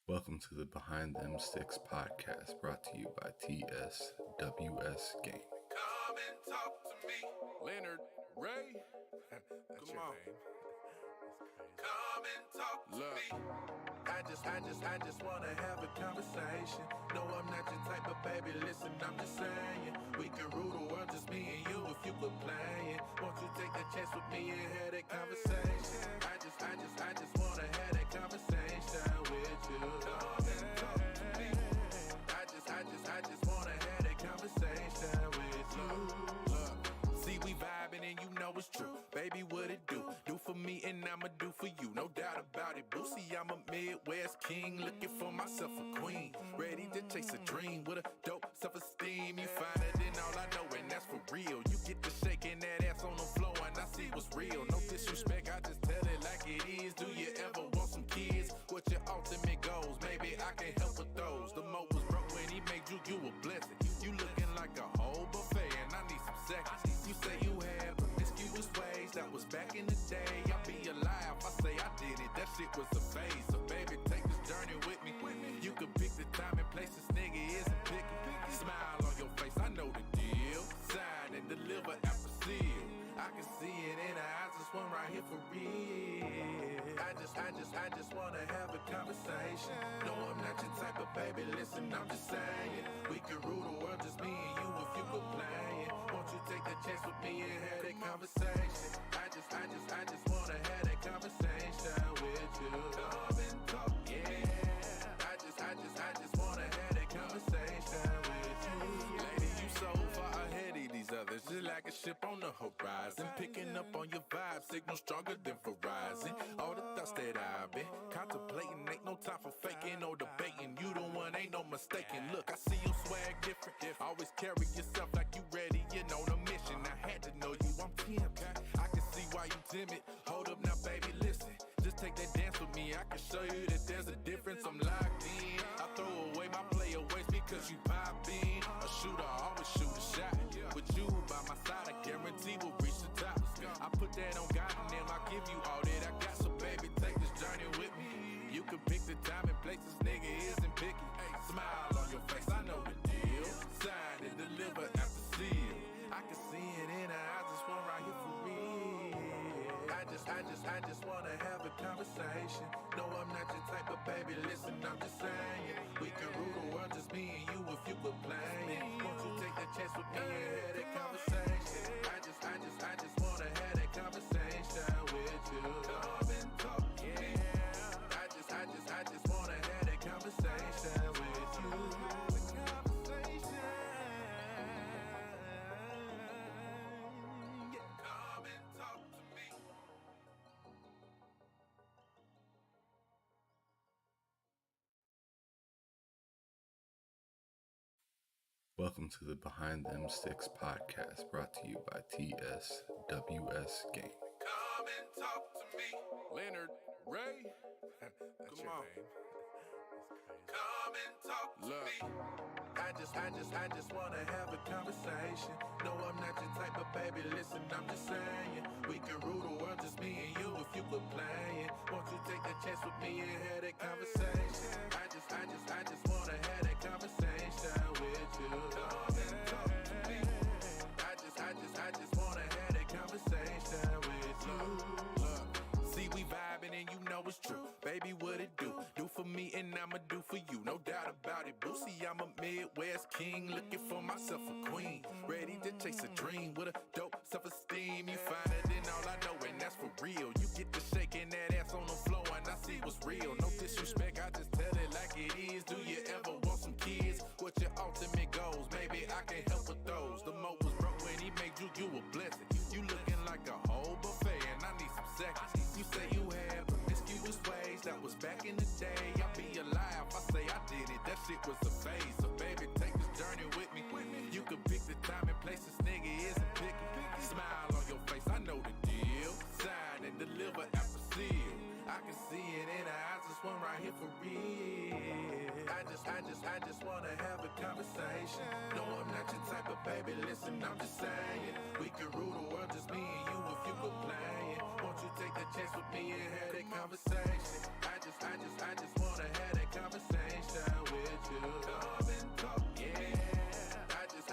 Welcome to the Behind Them Sticks podcast, brought to you by TSWS Gaming. Come and talk to me, Lennard Ray. That's Come your on. name. Come and talk to me. I just wanna have a conversation. No, I'm not your type of baby. Listen, I'm just saying we can rule the world, just me and you. If you quit playing, won't you take a chance with me and have that conversation? I just wanna have that conversation with you. Come and talk to me. I just wanna have that conversation with you. Look, see we vibing and you know it's true. Baby, what it do? Do for me and I'ma do for you. No doubt about it, boo. See, I'm a Midwest king, looking for myself a queen. Ready to chase a dream with a dope self-esteem. You find it in all I know, and that's for real. You get to shaking that ass on the floor and I see what's real. No disrespect, I just tell it like it is. Do you ever want some kids? What your ultimate goals? Maybe I can help with those. The mo was broke when he made you a blessing. You looking like a whole buffet and I need some seconds. You say you have promiscuous ways, that was back in the day. I'll be alive, I say I did it, that shit was a phase. So baby, take this journey with me. You can pick the time and place, this nigga isn't picky. Smile on your face, I know the deal. Sign and deliver after seal. I can see it in her eyes, this one right here for real. I just wanna have a conversation. No, I'm not your type of baby, listen, I'm just saying we can rule the world, just me and you if you quit playing. Won't you take a chance with me and have that conversation? I just wanna have that conversation with you. Come and talk, yeah. I just wanna have that conversation with you. Lady, you so far ahead of these others, just like a ship on the horizon. Picking up on your vibe, signal stronger than Verizon. All the thoughts that I've been contemplating, ain't no time for faking or debating. You the one, ain't no mistaking. Look, I see your swag different. Always carry yourself like you ready, you know the mission. I had to know you, I'm 10. I can see why you timid. Hold up now, baby, listen. Just take that dance with me, I can show you that there's a difference. I'm locked in. I throw away my playaways because you pop in. A shooter always shoot a shot. With you by my side, I guarantee we'll reach the top. I put that on God and then I'll give you all that I got. So baby, take this journey with me. You can pick the time and place, this nigga isn't picky. Smile on your face, I know the deal. Sign and deliver after seal. I can see it in her eyes, this one right here for real. I just wanna have a conversation. No, I'm not your type of baby, listen, I'm just saying we can rule the world, just me and you if you quit playing. Won't you take a chance with me and have that conversation? I just wanna have that conversation with you. Come and talk to me. I just wanna have that conversation with you. Come and talk to me. Welcome to the Behind Them Sticks podcast, brought to you by TSWS Gaming. Come and talk to me, Lennard Ray. That's Come your on. name. Come and talk to me. I just wanna have a conversation. No, I'm not your type of baby. Listen, I'm just saying we can rule the world, just me and you if you quit playing. Won't you take a chance with me and have that conversation? I just wanna have that conversation with you. Come and talk to me. I just wanna have that conversation with you. Look, see we vibing and you know it's true. Baby, what it do? Do for me and I'ma do for you. No doubt about it, boo. See, I'm a Midwest king, looking for myself a queen. Ready to chase a dream with a dope self-esteem. You find it in all I know, and that's for real. You get to shaking that ass on the floor and I see what's real. No disrespect, I just tell it like it is. Do you ever want some kids? What your ultimate goals? Maybe I can help with those. The mo was broke when he made you a blessing. You looking like a whole buffet and I need some seconds. You say you have promiscuous ways, that was back in the day. I'll be alive, I say I did it, that shit was a phase. So baby, take this journey with me. You can pick the time and place, this nigga isn't picky. Smile on your face, I know the deal. Sign and deliver after seal. I can see it in her eyes, this one right here for real. I just wanna have a conversation. No, I'm not your type of baby, listen, I'm just saying we can rule the world, just me and you if you quit playing. Won't you take a chance with me and have that conversation? I just wanna have that conversation. you. Come and talk, yeah. I just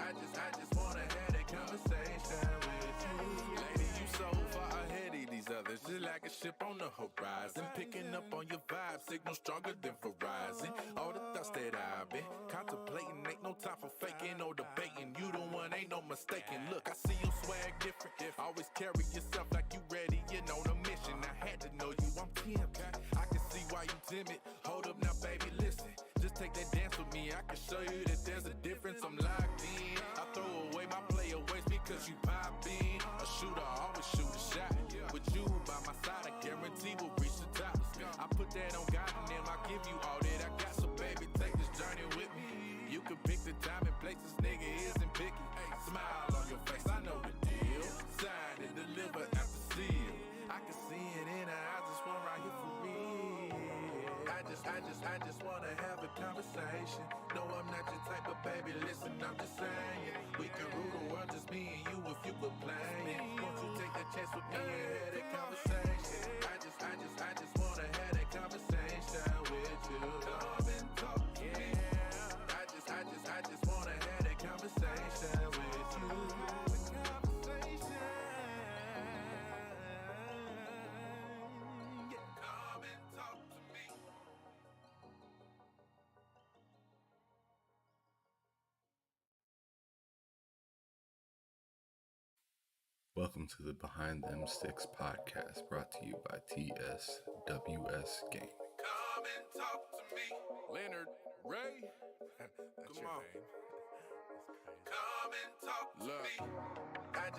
wanna have that conversation with you. Lady, you so far ahead of these others, just like a ship on the horizon. Picking up on your vibe, signal stronger than Verizon. All the thoughts that I've been contemplating, ain't no time for faking or debating. You the one, ain't no mistaking. Look, I see you swag different. Always carry yourself like you ready, you know the mission. I had to know you, I'm tempted. I can see why you timid. Hold up now, baby, listen. Just take that dance with me. I can show you that there's a difference. I'm locked in. I throw away my playaways because you pop in. A shooter always shoot a shot. With you by my side, I guarantee we'll reach the top. I put that on God and then I give you all that I got. So baby, take this journey with me. You can pick the time and place. This nigga isn't picky. Smile on your face, I know the deal. Sign and deliver after seal. I can see it in her eyes. This one right here for real. I just wanna have a conversation. No, I'm not your type of baby. Listen, I'm just saying we can rule the world, just me and you if you were playing. Won't you take a chance with me and have that conversation? I just wanna have that conversation with you. Come and talk, yeah. I just wanna have that conversation with you. Come and talk to me. Welcome to the Behind Them Sticks podcast, brought to you by TSWS Gaming. Come and talk to me. Lennard Ray. Come on. Come and talk to me. I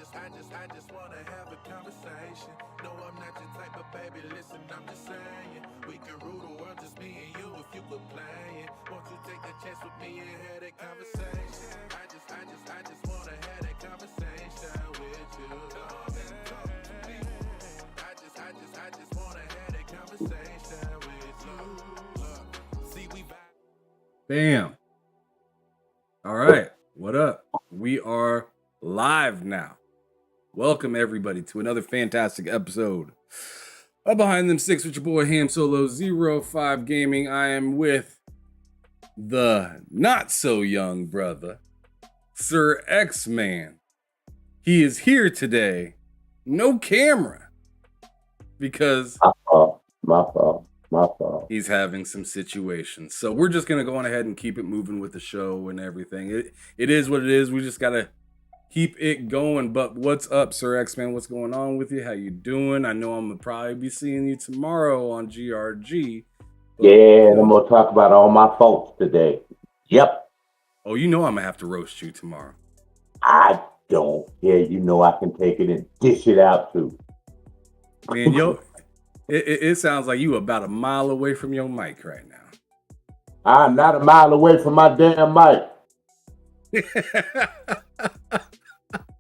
just wanna have a conversation. No, I'm not your type of baby. Listen, I'm just saying we can rule the world, just me and you if you were playing. Won't you take a chance with me and have that conversation? I just wanna have that conversation with you. Come and talk to me. I just wanna have that conversation with you. Look, see we vibe. Bam. All right. What up? We are live now. Welcome, everybody, to another fantastic episode of Behind Them Six with your boy Ham Solo 05 Gaming. I am with the not so young brother, Sir X-Man. He is here today. No camera. Because My fault. he's having some situations. So we're just going to go on ahead and keep it moving with the show and everything. It is what it is. We just got to keep it going. But what's up, Sir X-Man? What's going on with you? How you doing? I know I'm going to probably be seeing you tomorrow on GRG. Yeah, and I'm going to talk about all my faults today. Yep. Oh, you know I'm going to have to roast you tomorrow. I don't care. You know I can take it and dish it out too. Man, it sounds like you about a mile away from your mic right now. I'm not a mile away from my damn mic.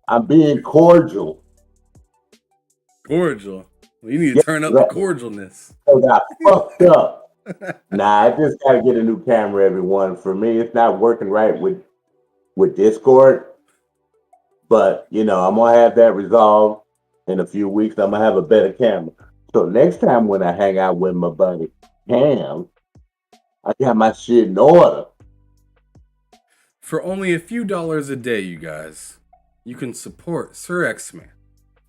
I'm being cordial. Cordial. Well, you need to turn up the cordialness. I got fucked up. Nah, I just got to get a new camera, everyone. For me, it's not working right with Discord. But, you know, I'm going to have that resolved in a few weeks. I'm going to have a better camera. So next time when I hang out with my buddy Cam, I got my shit in order. For only a few dollars a day, you guys, you can support Sir X-Man.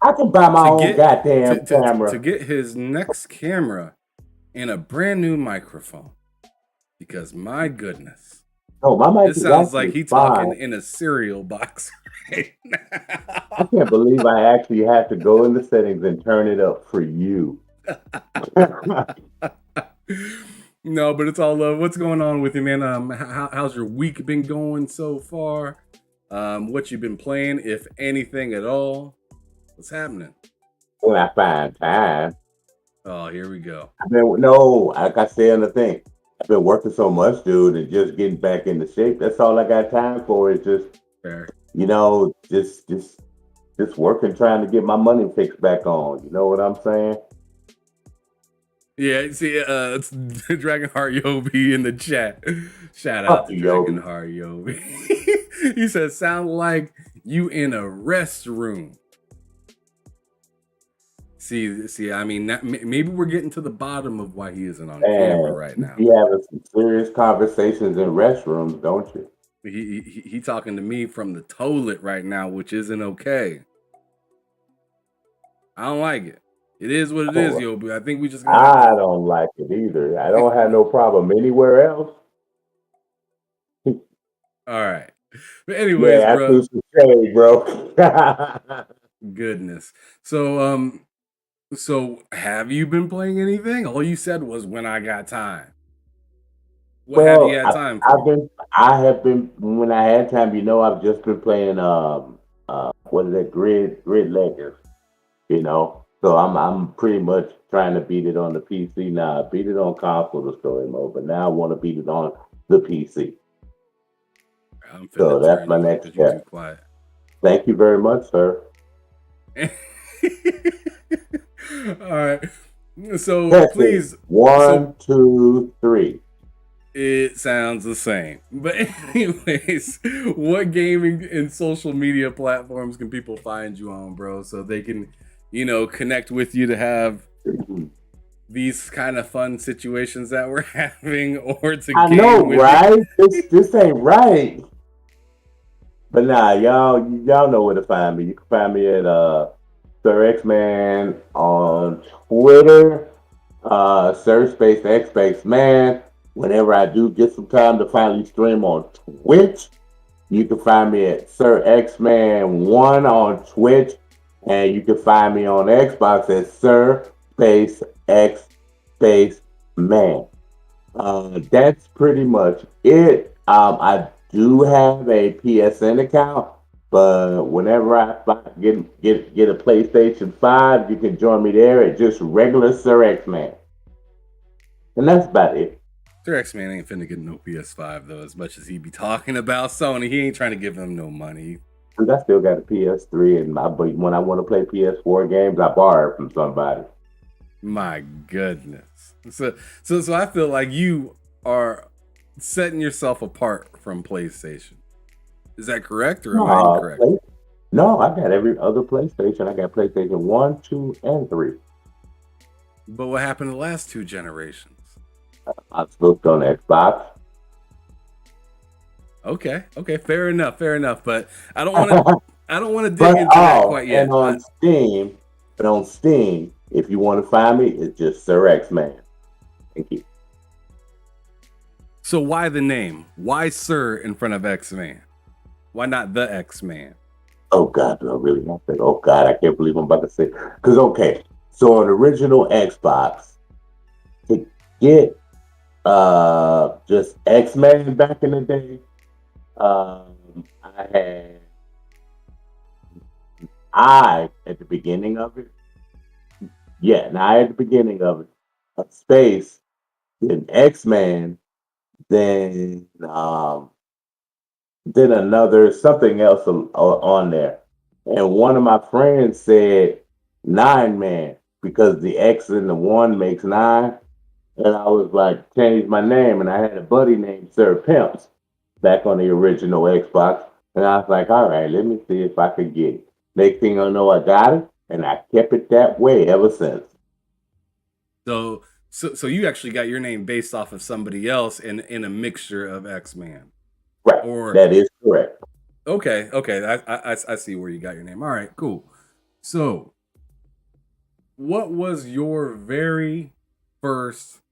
I can buy my own goddamn camera. To get his next camera and a brand new microphone. Because my goodness. Oh, my mic It sounds like he's talking in a cereal box right now. I can't believe I actually have to go in the settings and turn it up for you. No, but it's all love. What's going on with you, man? How's your week been going so far? What you been playing, if anything at all? What's happening? When I find time. Oh, here we go. Like I said on the thing, I've been working so much, dude, and just getting back into shape. That's all I got time for is just, Fair. you know, just working, trying to get my money fixed back on. You know what I'm saying? Yeah, see, it's Dragonheart Yobi in the chat. Shout out to Dragonheart Yobi. He says, sound like you in a restroom. See. I mean, maybe we're getting to the bottom of why he isn't on camera And right you now. be having some serious conversations in restrooms, don't you? He talking to me from the toilet right now, which isn't okay. I don't like it. It is what it is, Oh, yo. But I think we just gonna have I to. don't like it either. I don't have no problem anywhere else. All right. But anyways, Yeah, I bro. threw some shade, bro. Goodness. So have you been playing anything? All you said was when I got time. What have you Well, had time I've for? been, I have been when I had time. I've just been playing. What is it? Grid Legends. So I'm pretty much trying to beat it on the PC now. I beat it on console, the story mode, but now I want to beat it on the PC. I'm So finna that's turn my you up next because you too step. quiet. Thank you very much, sir. All right. So Testing. please, so 1, 2, 3. it sounds the same. But anyways, what gaming and social media platforms can people find you on, bro? So they can, connect with you to have these kind of fun situations that we're having or to I game know, with you. right? This ain't right. But nah, y'all know where to find me. You can find me at Sir X Man on Twitter, Sir Space X Space Man. Whenever I do get some time to finally stream on Twitch, you can find me at Sir X Man 1 on Twitch, and you can find me on Xbox at Sir Space X Space Man. That's pretty much it. I do have a PSN account, but whenever I get a PlayStation 5, you can join me there at just regular Sir X Man. And that's about it. Sir X Man ain't finna get no PS5 though, as much as he be talking about Sony. He ain't trying to give them no money. Because I still got a PS3, but when I want to play PS4 games, I borrow it from somebody. My goodness. So I feel like you are setting yourself apart from PlayStation. Is that correct or am I No, incorrect? no, I got every other PlayStation. I got PlayStation 1, 2, and 3. But what happened the last two generations? I looked on Xbox. Okay, fair enough. But I don't want to dig But into that quite and yet. on Steam, if you want to find me, it's just Sir X Man. Thank you. So why the name? Why Sir in front of X Man? Why not the X Man? Oh God, do I really have to? Oh God, I can't believe I'm about to say. Because so on original Xbox, to get just X Man back in the day, I had at the beginning of it. Yeah, and I at the beginning of it, a space, then X Man, then another something else on there. And one of my friends said 9 Man because the X and the 1 makes 9. And I was like, change my name. And I had a buddy named Sir Pimps back on the original Xbox. And I was like, all right, let me see if I could get it. Next thing I know, I got it. And I kept it that way ever since. So you actually got your name based off of somebody else in a mixture of X Man. Right. Or That is correct. okay. I see where you got your name. All right, cool. So, what was your very first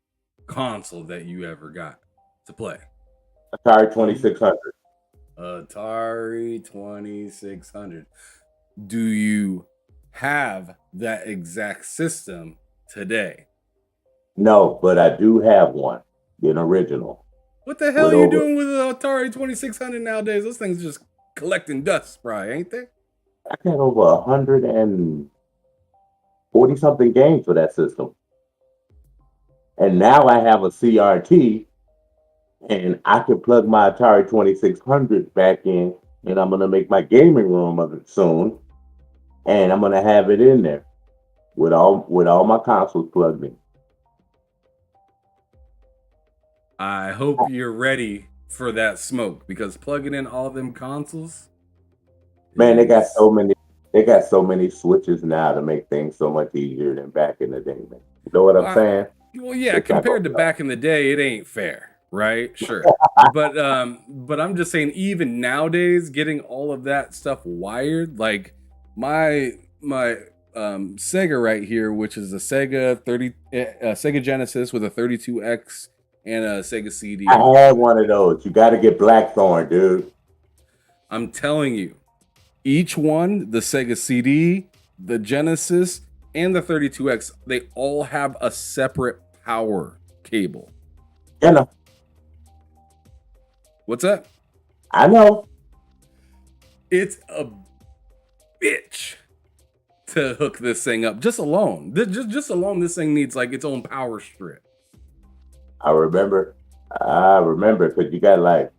console that you ever got to play? Atari 2600. Atari 2600. Do you have that exact system today? No, but I do have one, an original. What the hell are you doing with an Atari 2600 nowadays? Those things just collecting dust, probably, ain't they? I got over 140 something games for that system. And now I have a CRT, and I can plug my Atari 2600 back in, and I'm going to make my gaming room of it soon. And I'm going to have it in there with all my consoles plugged in. I hope you're ready for that smoke because plugging in all them consoles. Man, they got so many They got so many switches now to make things so much easier than back in the day, man. You know what I'm Well, saying? well, yeah, It's not compared gonna to be like back in the day, it ain't fair, right? Sure. But I'm just saying, even nowadays, getting all of that stuff wired, like my Sega right here, which is a Sega Genesis with a 32X and a Sega CD I on had it. one of those. You got to get Blackthorn, dude. I'm telling you, each one, the Sega CD, the Genesis, and the 32X, they all have a separate power cable. You know, What's that? I know. It's a bitch to hook this thing up. Just alone. Just alone, this thing needs like its own power strip. I remember. I remember because you got like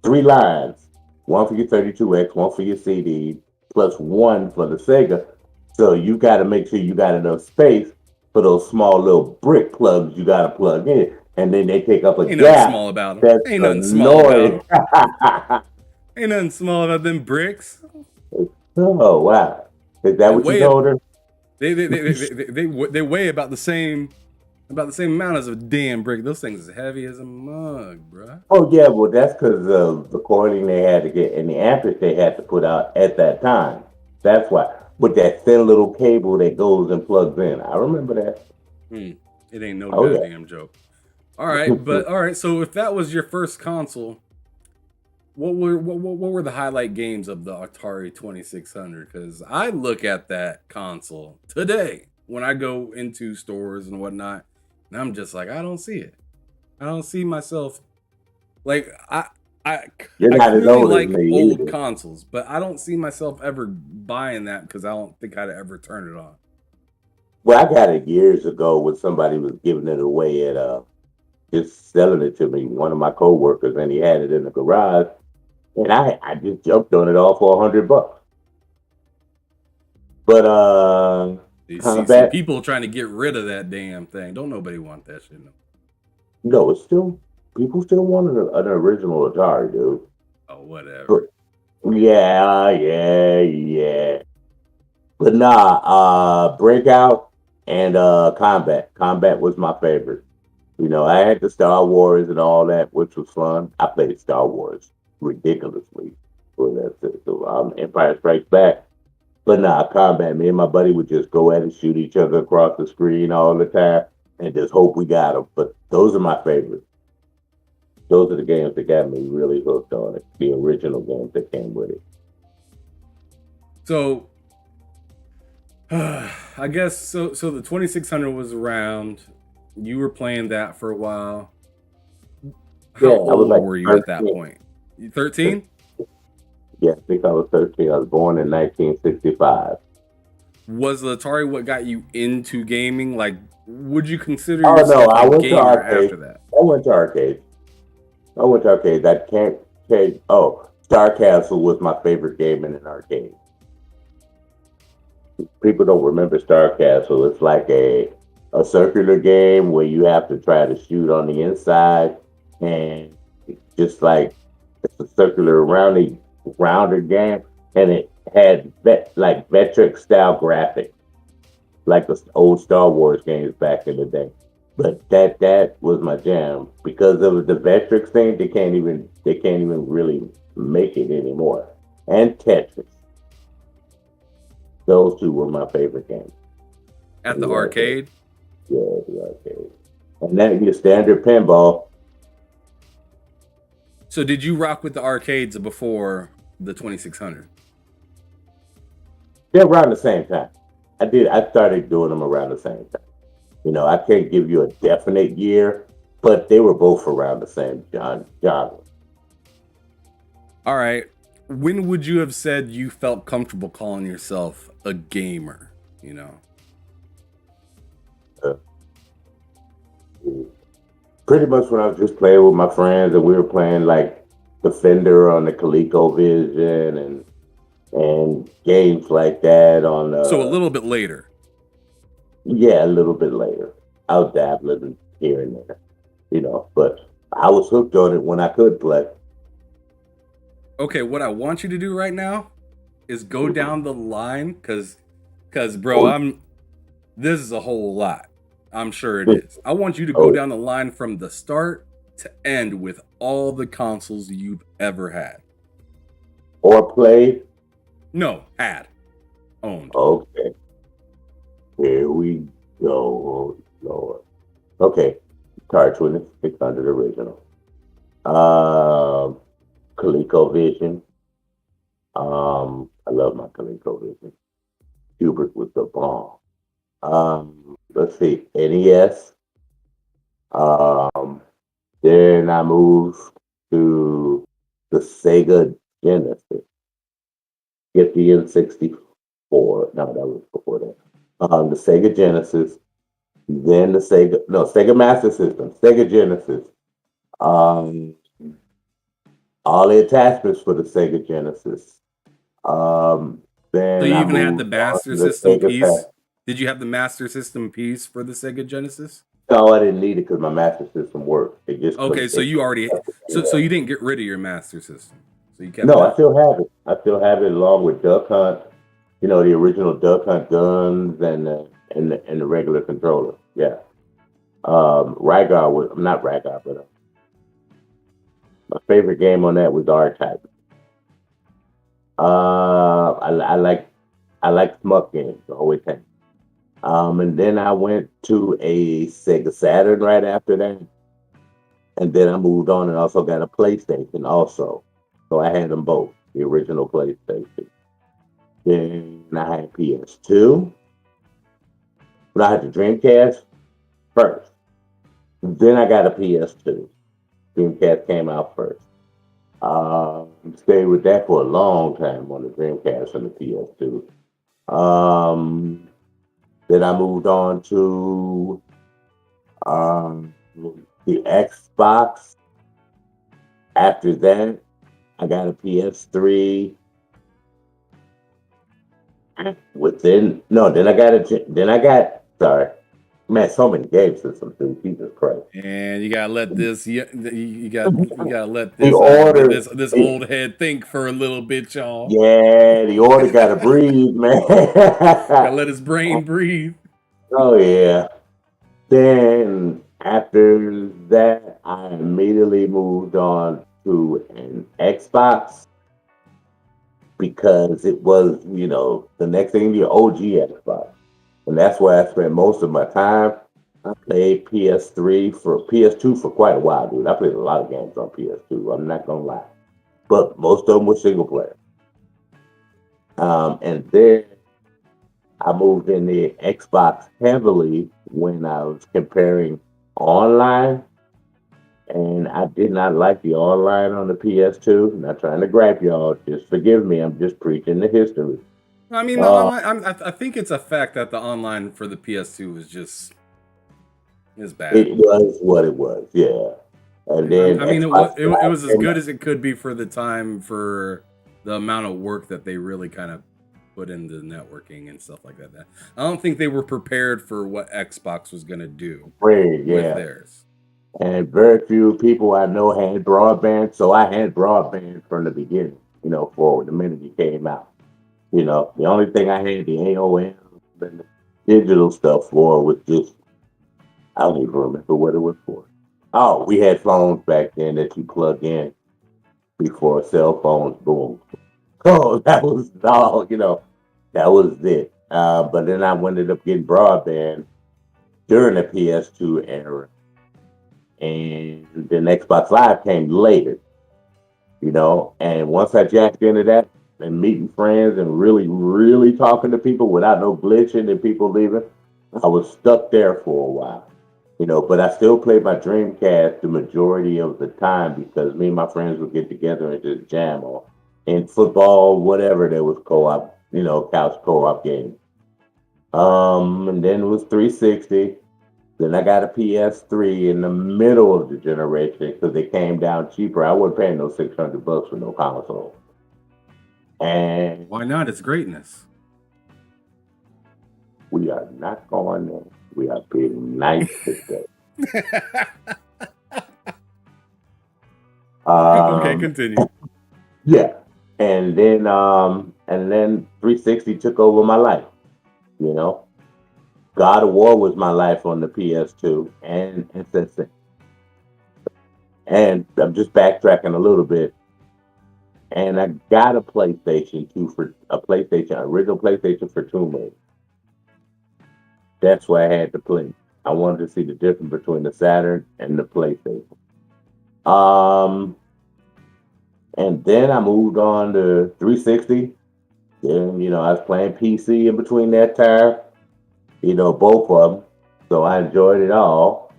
3 lines. One for your 32X, one for your CD, plus one for the Sega. So you got to make sure you got enough space for those small little brick plugs you got to plug in. And then they take up a Ain't nothing gap small about them. that's Ain't nothing small annoying. about them. Ain't nothing small about them bricks. Oh, wow. Is that They what you weigh told her? they weigh about the same amount as a damn brick. Those things is heavy as a mug, bruh. Oh, yeah. Well, that's because of the coiling they had to get and the amperage they had to put out at that time. That's why. With that thin little cable that goes and plugs in. I remember that. It ain't no Oh, yeah. goddamn joke. All right. So if that was your first console, what were the highlight games of the Atari 2600? Because I look at that console today when I go into stores and whatnot, and I'm just like, I don't see it. I don't see myself like I You're not as clearly old as like me old either. consoles, but I don't see myself ever buying that because I don't think I'd ever turn it on. Well, I got it years ago when somebody was giving it away at just selling it to me, one of my coworkers, and he had it in the garage, and I just jumped on it all for $100. But See, combat, people trying to get rid of that damn thing. Don't nobody want that shit. No. no, it's still people still want an original Atari, dude. Oh, But whatever. yeah. But nah, Breakout and Combat. Combat was my favorite. You know, I had the Star Wars and all that, which was fun. I played Star Wars ridiculously. Well, that's it. So Empire Strikes Back. But nah, Combat. Me and my buddy would just go at it, shoot each other across the screen all the time, and just hope we got them. But those are my favorites. Those are the games that got me really hooked on it. The original games that came with it. So I guess so. So the 2600 was around. You were playing that for a while. How Yeah, I was old like were you at that 13. point? 13? Yeah, I think I was 13. I was born in 1965. Was the Atari what got you into gaming? Like, would you consider Oh no, yourself I a went to gamer arcade. after that? I went to arcade. I went to arcade. That can't say. Oh, Star Castle was my favorite game in an arcade. People don't remember Star Castle. It's like a circular game where you have to try to shoot on the inside, and it's just like it's a circular rounded game, and it had like Vectrex style graphics, like the old Star Wars games back in the day. But that was my jam because of the Vectrex thing. They can't even really make it anymore. And Tetris, those two were my favorite games. At in the the arcade. arcade? Yeah, the arcade. And then your standard pinball. So did you rock with the arcades before the 2600? They're around the same time. I did. I started doing them around the same time. You know, I can't give you a definite year, but they were both around the same genre. All right. When would you have said you felt comfortable calling yourself a gamer? You know? Uh, Pretty much when I was just playing with my friends and we were playing like Defender on the ColecoVision and games like that on So a little bit later. yeah, a little bit later. I was dabbling here and there, you know, but I was hooked on it when I could play. Okay, what I want you to do right now is go down the line because bro, this is a whole lot. I'm sure it is. I want you to go down the line from the start to end with all the consoles you've ever had. Or played? No, owned. Okay. Here we go. Oh, Lord. Okay. Atari 2600 original. ColecoVision. I love my ColecoVision. Hubert was the bomb. Let's see, NES. Then I moved to the Sega Genesis. Get the N64. No, that was before that. The Sega Genesis. Then the Sega Master System, Sega Genesis. All the attachments for the Sega Genesis. Then So you I even had moved the on Master to the System Sega piece? Saturn. Did you have the Master System piece for the Sega Genesis? No, I didn't need it because my Master System worked. It just Okay, so you already so you didn't get rid of your Master System. So you kept No, that. I still have it. I still have it along with Duck Hunt. You know, the original Duck Hunt guns and the regular controller. Yeah. Rygar was not Rygar, but my favorite game on that was R-Type. I like Smuck games, always have. And then I went to a Sega Saturn right after that, and then I moved on and also got a PlayStation also. So I had them both, the original PlayStation. Then I had PS2. But I had the Dreamcast first. Then I got a PS2. Dreamcast came out first. Stayed with that for a long time on the Dreamcast and the PS2. Then I moved on to the Xbox. After that, I got a PS3. Then I got man, so many game systems, dude. Jesus Christ. And you gotta let this you gotta let The this order, this old head think for a little bit, y'all. yeah, the order gotta breathe, man. Gotta let his brain breathe. Oh yeah. Then after that, I immediately moved on to an Xbox because it was, the next thing, the OG Xbox. And that's where I spent most of my time. I played PS2 for quite a while, dude. I played a lot of games on PS2. I'm not gonna lie, but most of them were single player. And then I moved in the Xbox heavily when I was comparing online, and I did not like the online on the PS2. Not trying to gripe y'all, just forgive me. I'm just preaching the history. I mean, the online. I think it's a fact that the online for the PS2 is bad. It was what it was, yeah. And then I mean, it was as good as it could be for the time, for the amount of work that they really kind of put into networking and stuff like that. I don't think they were prepared for what Xbox was going to do with theirs. And very few people I know had broadband, so I had broadband from the beginning, for the minute it came out. The only thing I had the AOL and the digital stuff for was just, I don't even remember what it was for. Oh, we had phones back then that you plug in before cell phones boomed. Oh, that was all, that was it. But then I ended up getting broadband during the PS2 era. And then Xbox Live came later, and once I jacked into that and meeting friends and really, really talking to people without no glitching and people leaving, I was stuck there for a while. But I still played my Dreamcast the majority of the time because me and my friends would get together and just jam on in football, whatever there was co-op, couch co-op games. And then it was 360. Then I got a PS3 in the middle of the generation because it came down cheaper. I wasn't paying no $600 for no console. And why not? It's greatness. We are not going there. We are being nice today. Okay, continue. Yeah. And then and then 360 took over my life. You know, God of War was my life on the PS2, and since then. And I'm just backtracking a little bit. And I got a PlayStation 2 for original PlayStation for Tomb Raider. That's why I had to play. I wanted to see the difference between the Saturn and the PlayStation. And then I moved on to 360. Then, I was playing PC in between that time, both of them. So I enjoyed it all.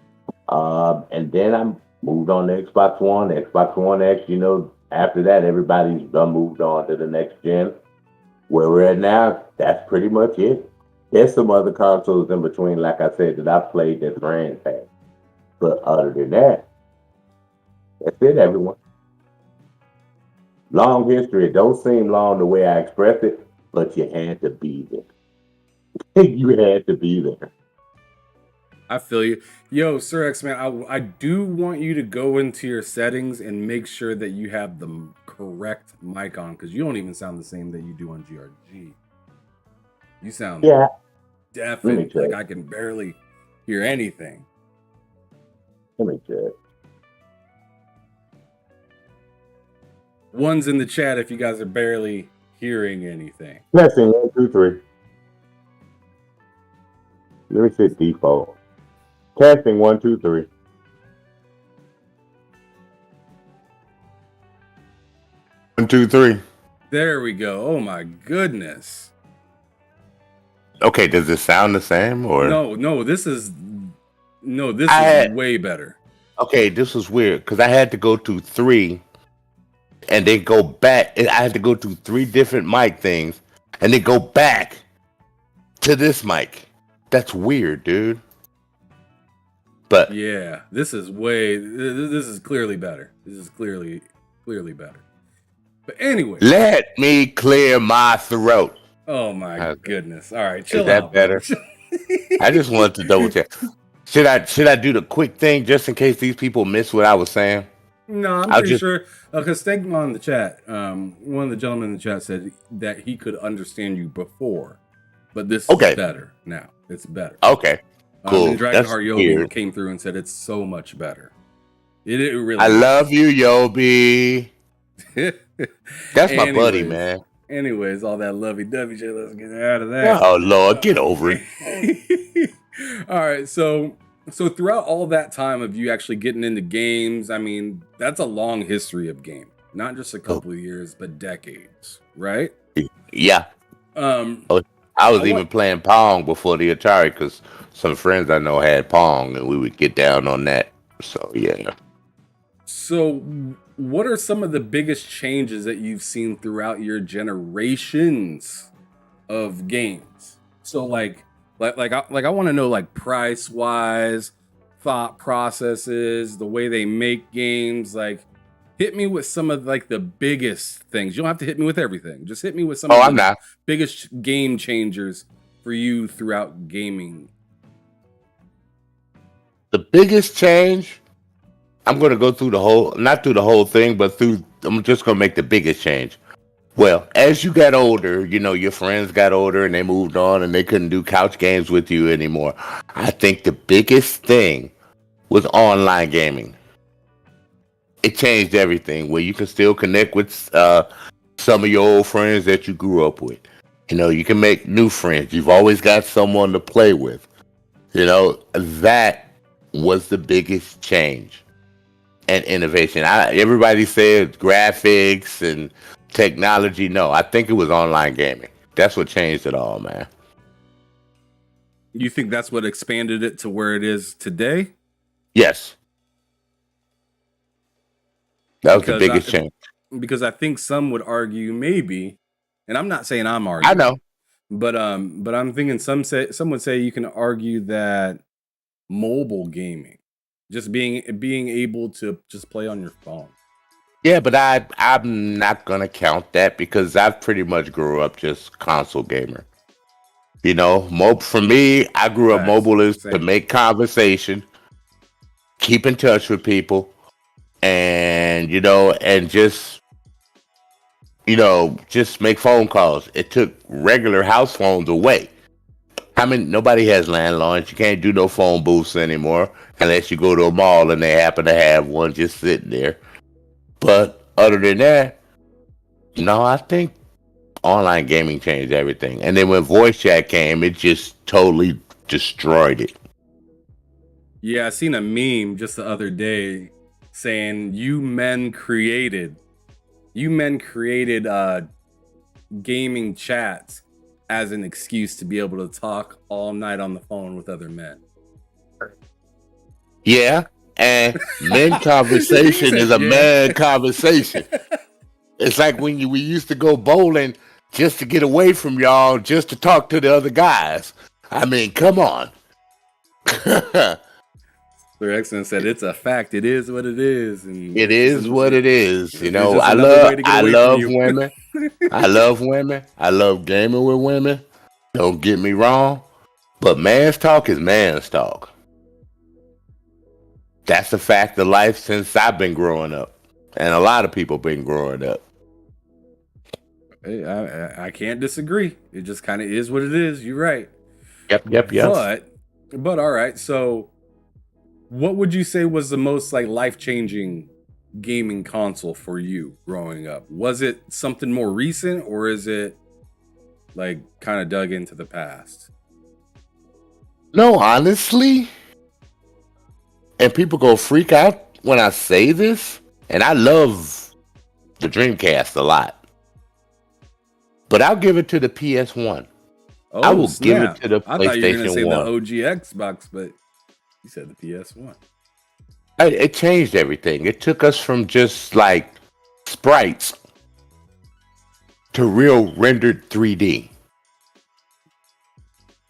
And then I moved on to Xbox One, Xbox One X. After that, everybody's moved on to the next gen. Where we're at now, that's pretty much it. There's some other consoles in between, like I said, that I've played that friends had. But other than that, that's it, everyone. Long history. It don't seem long the way I expressed it, but you had to be there. You had to be there. I feel you. Yo, Sir X, man, I do want you to go into your settings and make sure that you have the correct mic on, because you don't even sound the same that you do on GRG. You sound deafened. Like I can barely hear anything. Let me check. One's in the chat if you guys are barely hearing anything. Testing 1, 2, 3. Let me set default. Testing 1, 2, 3. One, two, three. There we go. Oh my goodness. Okay, does it sound the same or no? This is way better. Okay, this was weird because I had to go to 3, and they go back. I had to go to 3 different mic things, and they go back to this mic. That's weird, dude. But yeah, this is clearly better. This is clearly better. But anyway, let me clear my throat. Oh my goodness! All right, chill Is that out. better? I just wanted to double check. Should I do the quick thing just in case these people miss what I was saying? No, I'm pretty sure. Because thinking on the chat, one of the gentlemen in the chat said that he could understand you before, but this is better now. It's better. Okay, cool. And Dragonheart Yobi came through and said it's so much better. It really. I love you, Yobi. That's my buddy, man. Anyways, all that lovey-dovey shit, let's get out of that. Oh, Lord, get over it. All right, so throughout all that time of you actually getting into games, I mean, that's a long history of game. Not just a couple of years, but decades, right? Yeah. I was even playing Pong before the Atari because some friends I know had Pong, and we would get down on that. So, yeah. So, what are some of the biggest changes that you've seen throughout your generations of games? So, like I want to know, like, price wise, thought processes, the way they make games. Like, hit me with some of like the biggest things. You don't have to hit me with everything. Just hit me with some of the biggest game changers for you throughout gaming. The biggest change. I'm going to go through not through the whole thing, but I'm just going to make the biggest change. Well, as you got older, your friends got older and they moved on and they couldn't do couch games with you anymore. I think the biggest thing was online gaming. It changed everything where you can still connect with some of your old friends that you grew up with. You can make new friends. You've always got someone to play with. That was the biggest change. And innovation. Everybody said graphics and technology. No, I think it was online gaming. That's what changed it all, man. You think that's what expanded it to where it is today? Yes. That was the biggest change. Because I think some would argue maybe, and I'm not saying I'm arguing. I know. But I'm thinking some would say you can argue that mobile gaming, just being able to just play on your phone. Yeah, but I'm not gonna count that because I've pretty much grew up just console gamer. For me, I grew up mobile is to make conversation, keep in touch with people, and and just just make phone calls. It took regular house phones away. Nobody has landlines. You can't do no phone booths anymore unless you go to a mall and they happen to have one just sitting there. But other than that, no, I think online gaming changed everything. And then when voice chat came, it just totally destroyed it. Yeah, I seen a meme just the other day saying you men created gaming chats as an excuse to be able to talk all night on the phone with other men. Yeah, and men conversation is a man conversation. It's like when we used to go bowling just to get away from y'all, just to talk to the other guys. I mean, come on. Their excellence said it's a fact. It is what it is. And it is what it is. I love women. I love women. I love gaming with women. Don't get me wrong. But man's talk is man's talk. That's a fact of life since I've been growing up. And a lot of people been growing up. Hey, I can't disagree. It just kind of is what it is. You're right. Yep. But all right. So what would you say was the most like life-changing gaming console for you growing up? Was it something more recent, or is it like kind of dug into the past? No, honestly, and people go freak out when I say this, and I love the Dreamcast a lot, but I'll give it to the PS1. Oh, I will give it to the PlayStation 1. I thought you were going to say the OG Xbox, but you said the PS1. It changed everything. It took us from just like sprites to real rendered 3D.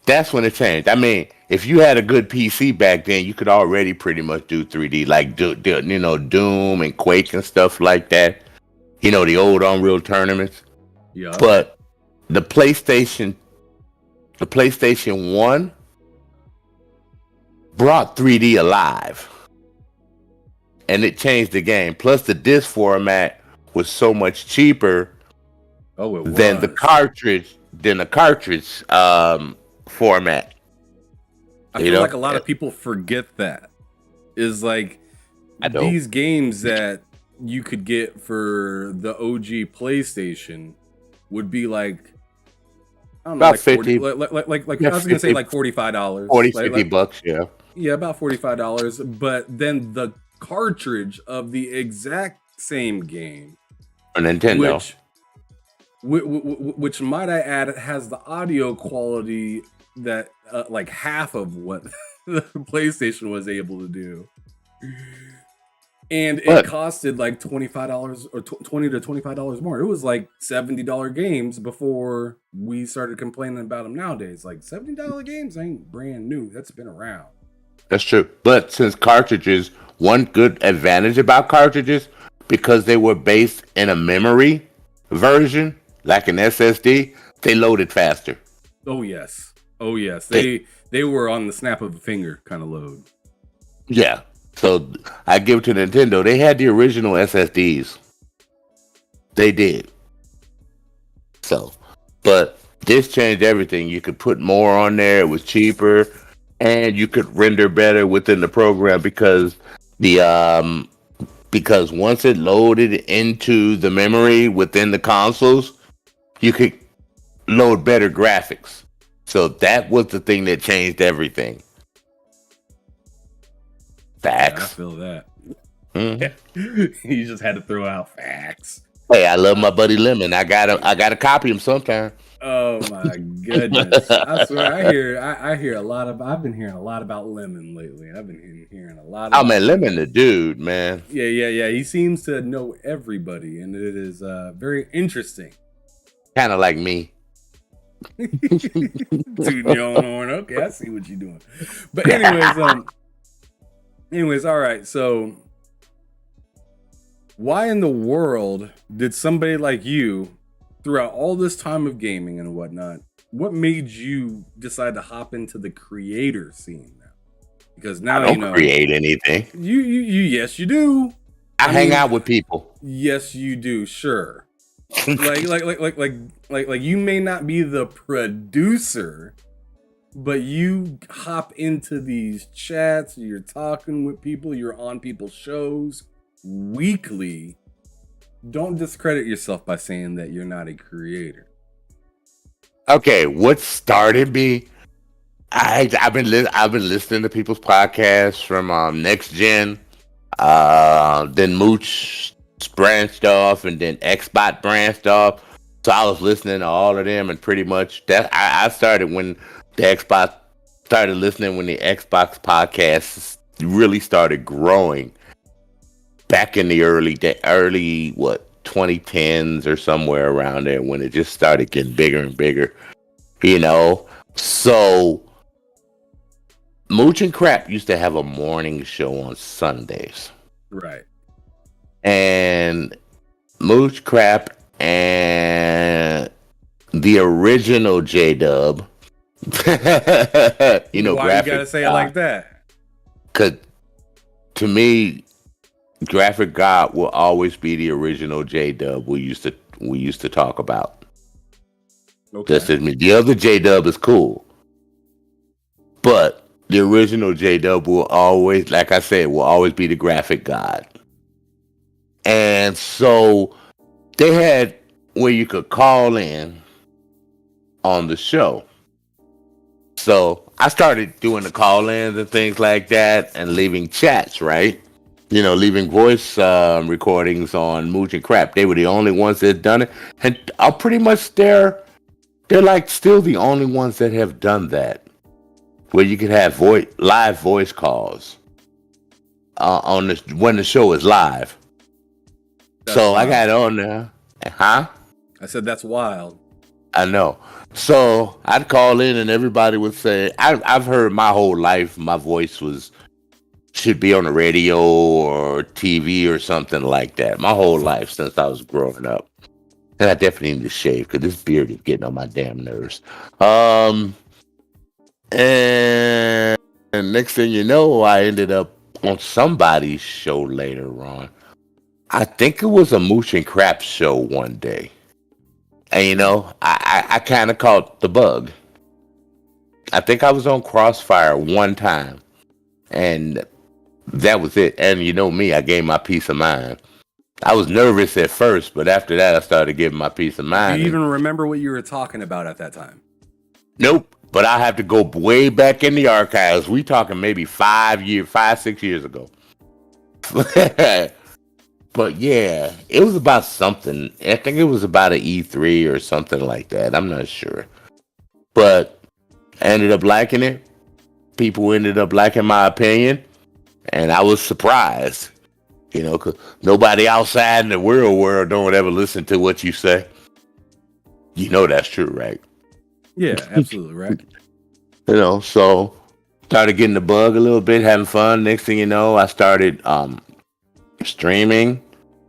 That's when it changed. I mean, if you had a good PC back then, you could already pretty much do 3D, like Doom and Quake and stuff like that. The old Unreal tournaments. Yeah. But the PlayStation 1 brought 3D alive, and it changed the game. Plus, the disc format was so much cheaper than the cartridge format. I feel like a lot of people forget that. Is like these games that you could get for the OG PlayStation would be like, I don't know, about like 50, 40, like I was gonna say like $45, $50, yeah. Yeah, about $45. But then the cartridge of the exact same game, a Nintendo, which might I add, has the audio quality that like half of what the PlayStation was able to do, and it costed like $25 or $20 to $25 more. It was like $70 games before we started complaining about them nowadays. Like $70 games ain't brand new. That's been around. That's true. But since cartridges, one good advantage about cartridges, because they were based in a memory version, like an SSD, they loaded faster. Oh yes. They were on the snap of a finger kind of load. Yeah. So I give it to Nintendo. They had the original SSDs. They did. So, but this changed everything. You could put more on there. It was cheaper, and you could render better within the program because because once it loaded into the memory within the consoles, you could load better graphics. So that was the thing that changed everything. Facts. Yeah, I feel that. Mm-hmm. You just had to throw out facts. Hey, I love my buddy Lemon. I gotta copy him sometime. Oh my goodness! I swear, I hear a lot of. I've been hearing a lot about Lemon lately. I've been hearing a lot. Oh man, Lemon, the dude, man. Yeah. He seems to know everybody, and it is very interesting. Kind of like me. Dude, your own horn. Okay, I see what you're doing. But anyways, all right. So, why in the world did somebody like you, throughout all this time of gaming and whatnot, what made you decide to hop into the creator scene now? Because now I don't create anything. You yes, you do. I hang out with people. Yes, you do. Sure. like you may not be the producer, but you hop into these chats, you're talking with people, you're on people's shows weekly. Don't discredit yourself by saying that you're not a creator. Okay, what started me? I've been listening to people's podcasts from Next Gen, then Mooch branched off, and then Xbot branched off. So I was listening to all of them, and pretty much that I started when the Xbox started listening when the Xbox podcasts really started growing back in the early 2010s or somewhere around there, when it just started getting bigger and bigger, So Mooch and Crap used to have a morning show on Sundays. Right. And Mooch, Crap, and the original J-Dub. Why you gotta say it like that? Because to me, Graphic God will always be the original J-Dub we used to talk about. Okay. That's just me. The other J-Dub is cool, but the original J-Dub will always, like I said, will always be the Graphic God. And so they had where you could call in on the show. So I started doing the call-ins and things like that, and leaving chats, right? Leaving voice recordings on Mooch and Crap. They were the only ones that had done it, and pretty much they're like still the only ones that have done that, where you could have live voice calls when the show is live. That's so wild. I got on there, huh? I said that's wild. I know. So I'd call in, and everybody would say, I've heard my whole life my voice should be on the radio or TV or something like that. My whole life since I was growing up. And I definitely need to shave because this beard is getting on my damn nerves. And next thing you know, I ended up on somebody's show later on. I think it was a Mooch and Crap show one day. And I kind of caught the bug. I think I was on Crossfire one time, and that was it. And you know me, I gave my peace of mind. I was nervous at first, but after that, I started giving my peace of mind. Do you even remember what you were talking about at that time? Nope. But I have to go way back in the archives. We talking maybe 6 years ago. But yeah, it was about something. I think it was about an E3 or something like that. I'm not sure. But I ended up liking it. People ended up liking my opinion. And I was surprised. Because nobody outside in the real world don't ever listen to what you say. That's true, right? Yeah, absolutely, right. So started getting the bug a little bit, having fun. Next thing you know, I started streaming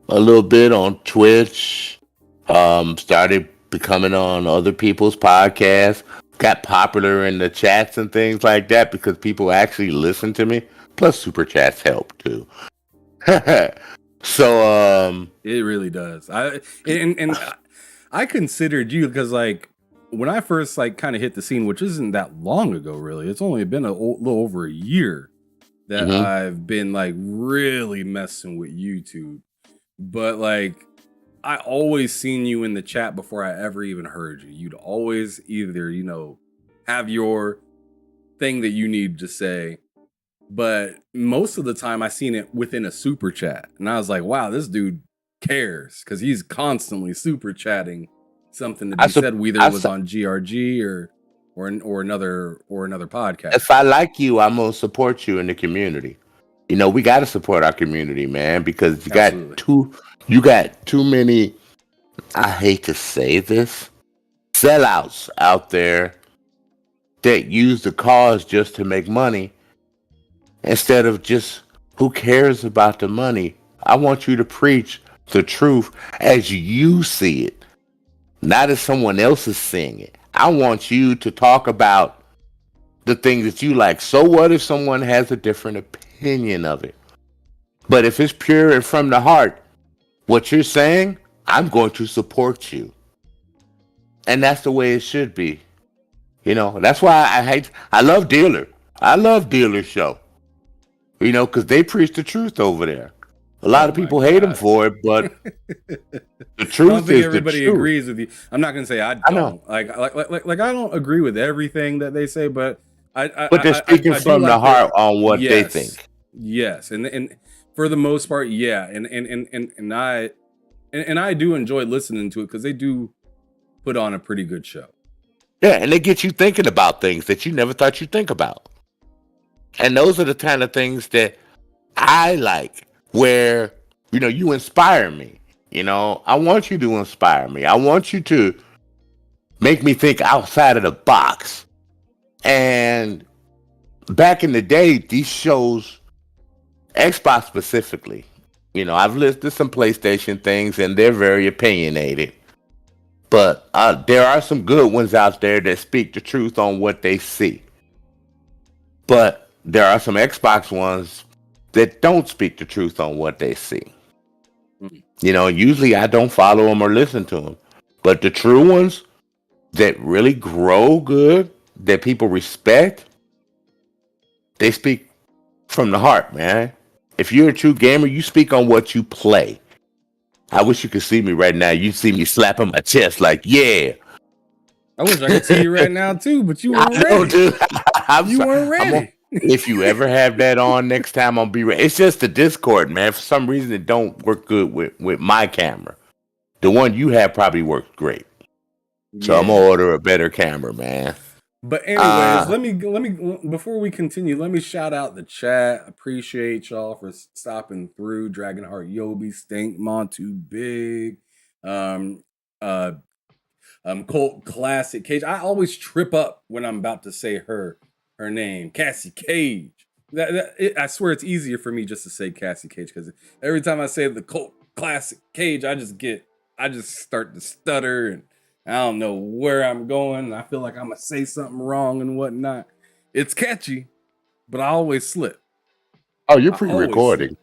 a little bit on Twitch. Started becoming on other people's podcasts. Got popular in the chats and things like that because people actually listen to me. Plus, super chats help too. So it really does. I considered you because when I first kind of hit the scene, which isn't that long ago, really. It's only been a little over a year that I've been really messing with YouTube. But I always seen you in the chat before I ever even heard you. You'd always either, have your thing that you need to say. But most of the time I seen it within a super chat. And I was like, wow, this dude cares because he's constantly super chatting something to be said, whether it was on GRG or another podcast. If I like you, I'm gonna support you in the community. We got to support our community, man, because you got too many, I hate to say this, sellouts out there that use the cause just to make money instead of just, who cares about the money? I want you to preach the truth as you see it, not as someone else is seeing it. I want you to talk about the things that you like. So what if someone has a different opinion of it? But if it's pure and from the heart, what you're saying, I'm going to support you. And that's the way it should be. That's why I love Dealer. I love Dealer's show. Because they preach the truth over there. A lot of people hate him for it, but the truth I don't think is everybody the truth. agrees with you. I'm not gonna say I don't. I know. Like I don't agree with everything that they say, but but they're speaking from the heart on what they think. Yes, and for the most part, yeah, and I do enjoy listening to it because they do put on a pretty good show. Yeah, and they get you thinking about things that you never thought you'd think about. And those are the kind of things that I like, where, you inspire me. I want you to inspire me. I want you to make me think outside of the box. And back in the day, these shows, Xbox specifically, I've listed some PlayStation things and they're very opinionated. But there are some good ones out there that speak the truth on what they see. But there are some Xbox ones that don't speak the truth on what they see. Usually I don't follow them or listen to them. But the true ones that really grow good, that people respect, they speak from the heart, man. If you're a true gamer, you speak on what you play. I wish you could see me right now. You'd see me slapping my chest like, yeah. I wish I could see you right now too, but you weren't ready. Dude. You weren't ready. If you ever have that on next time, I'll be ready. It's just the Discord, man. For some reason, it don't work good with my camera. The one you have probably worked great. So I'm gonna order a better camera, man. But anyways, let me before we continue, let me shout out the chat. Appreciate y'all for stopping through. Dragonheart Yobi, Stink Montu Big, Colt Classic Cage. I always trip up when I'm about to say her name, Cassie Cage. I swear it's easier for me just to say Cassie Cage, because every time I say the Colt Classic Cage, I just start to stutter and I don't know where I'm going. I feel like I'm gonna say something wrong and whatnot. It's catchy, but I always slip. Oh, you're pre-recording.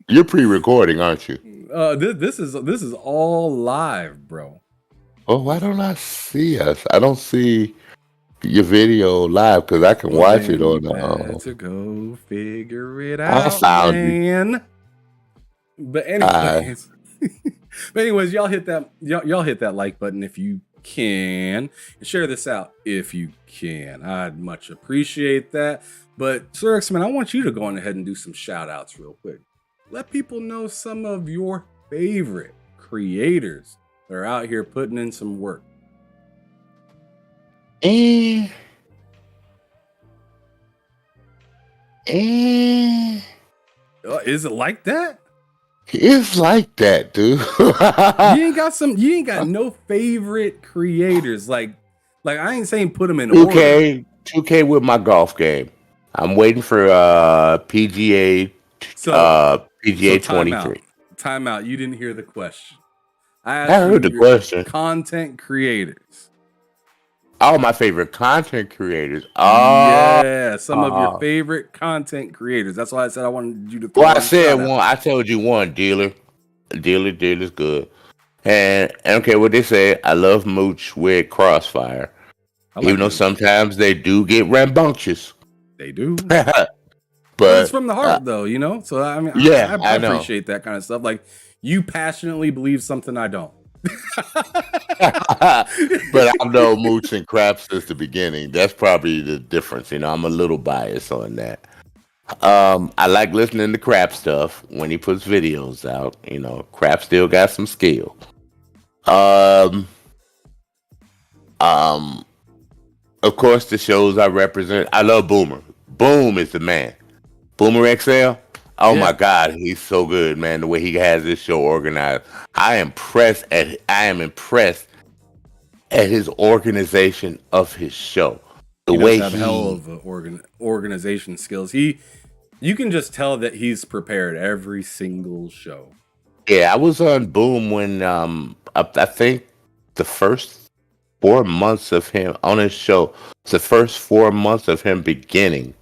You're pre-recording, aren't you? This is all live, bro. Oh, why don't I see us? I don't see your video live because I can watch it on to go figure it out. I found man. But anyways, y'all hit that like button if you can, and share this out if you can. I'd much appreciate that. But Sir X-Man, I want you to go on ahead and do some shout outs real quick. Let people know some of your favorite creators that are out here putting in some work. Is it like that? It's like that, dude. You ain't got no favorite creators. Like I ain't saying put them in order. 2K with my golf game. I'm waiting for PGA 23. Time out. You didn't hear the question. I heard the question. Content creators. All my favorite content creators. Yeah, some of your favorite content creators. That's why I said I wanted you to. Well, I said one. I told you one. Dealer's good. And I don't care what they say. I love Mooch with Crossfire. Even though sometimes they do get rambunctious. They do. But it's from the heart, though, So I mean, I appreciate that kind of stuff. Like, you passionately believe something I don't. But I know Mooch and Crap since the beginning. That's probably the difference. I'm a little biased on that. I like listening to Crap stuff when he puts videos out. Crap still got some skill. Of course, the shows I represent. I love Boomer. Boom is the man. Boomer XL. Oh my God, he's so good, man. The way he has this show organized, I am impressed at his organization of his show. The way he hell of organization skills. You can just tell that he's prepared every single show. Yeah, I was on Boom when I think the first 4 months of him on his show. The first 4 months of him beginning.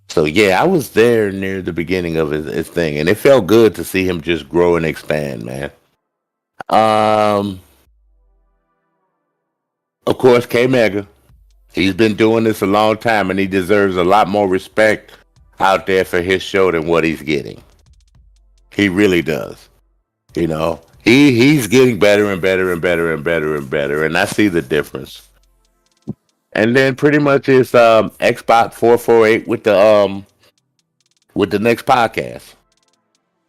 So yeah, I was there near the beginning of his thing, and it felt good to see him just grow and expand, man. Um, of course, K Mega. He's been doing this a long time, and he deserves a lot more respect out there for his show than what he's getting. He really does. You know, he's getting better and better and better and better and better, and I see the difference. And then pretty much it's Xbox 448 with the next podcast.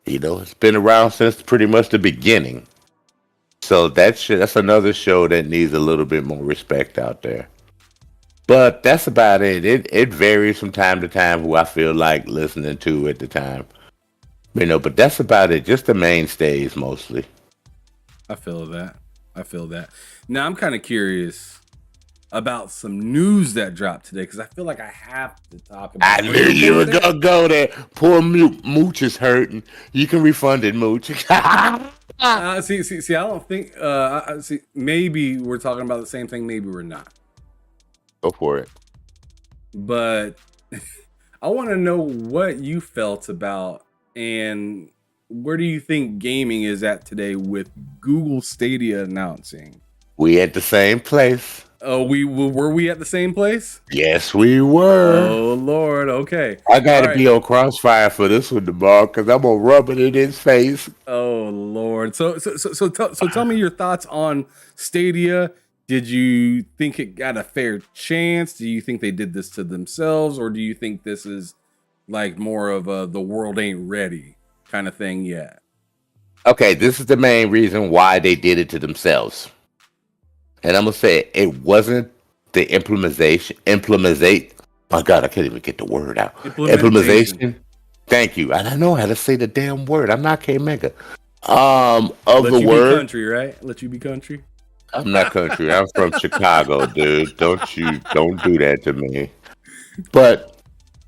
You know, it's been around since pretty much the beginning. So that's another show that needs a little bit more respect out there. But that's about it. It varies from time to time who I feel like listening to at the time. You know, but that's about it. Just the mainstays mostly. I feel that. I feel that. Now I'm kind of curious about some news that dropped today because I feel like I have to talk about. I knew you were gonna go there. Poor Mooch is hurting. You can refund it, Mooch. See. I don't think. See, maybe we're talking about the same thing. Maybe we're not. Go for it. But I want to know what you felt about and where do you think gaming is at today with Google Stadia announcing? We at the same place. Oh, were we at the same place? Yes, we were. Oh Lord, okay. I gotta be on crossfire for this one tomorrow because I'm gonna rub it in his face. Oh Lord. So tell me your thoughts on Stadia. Did you think it got a fair chance? Do you think they did this to themselves, or do you think this is like more of a the world ain't ready kind of thing yet? Okay, this is the main reason why they did it to themselves. And I'm gonna say it wasn't the implementation. My God, I can't even get the word out. Implementation. Thank you. And I know how to say the damn word. I'm not K Mega. Of Let the you word. Be country, right? Let you be country. I'm not country. I'm from Chicago, dude. Don't do that to me. But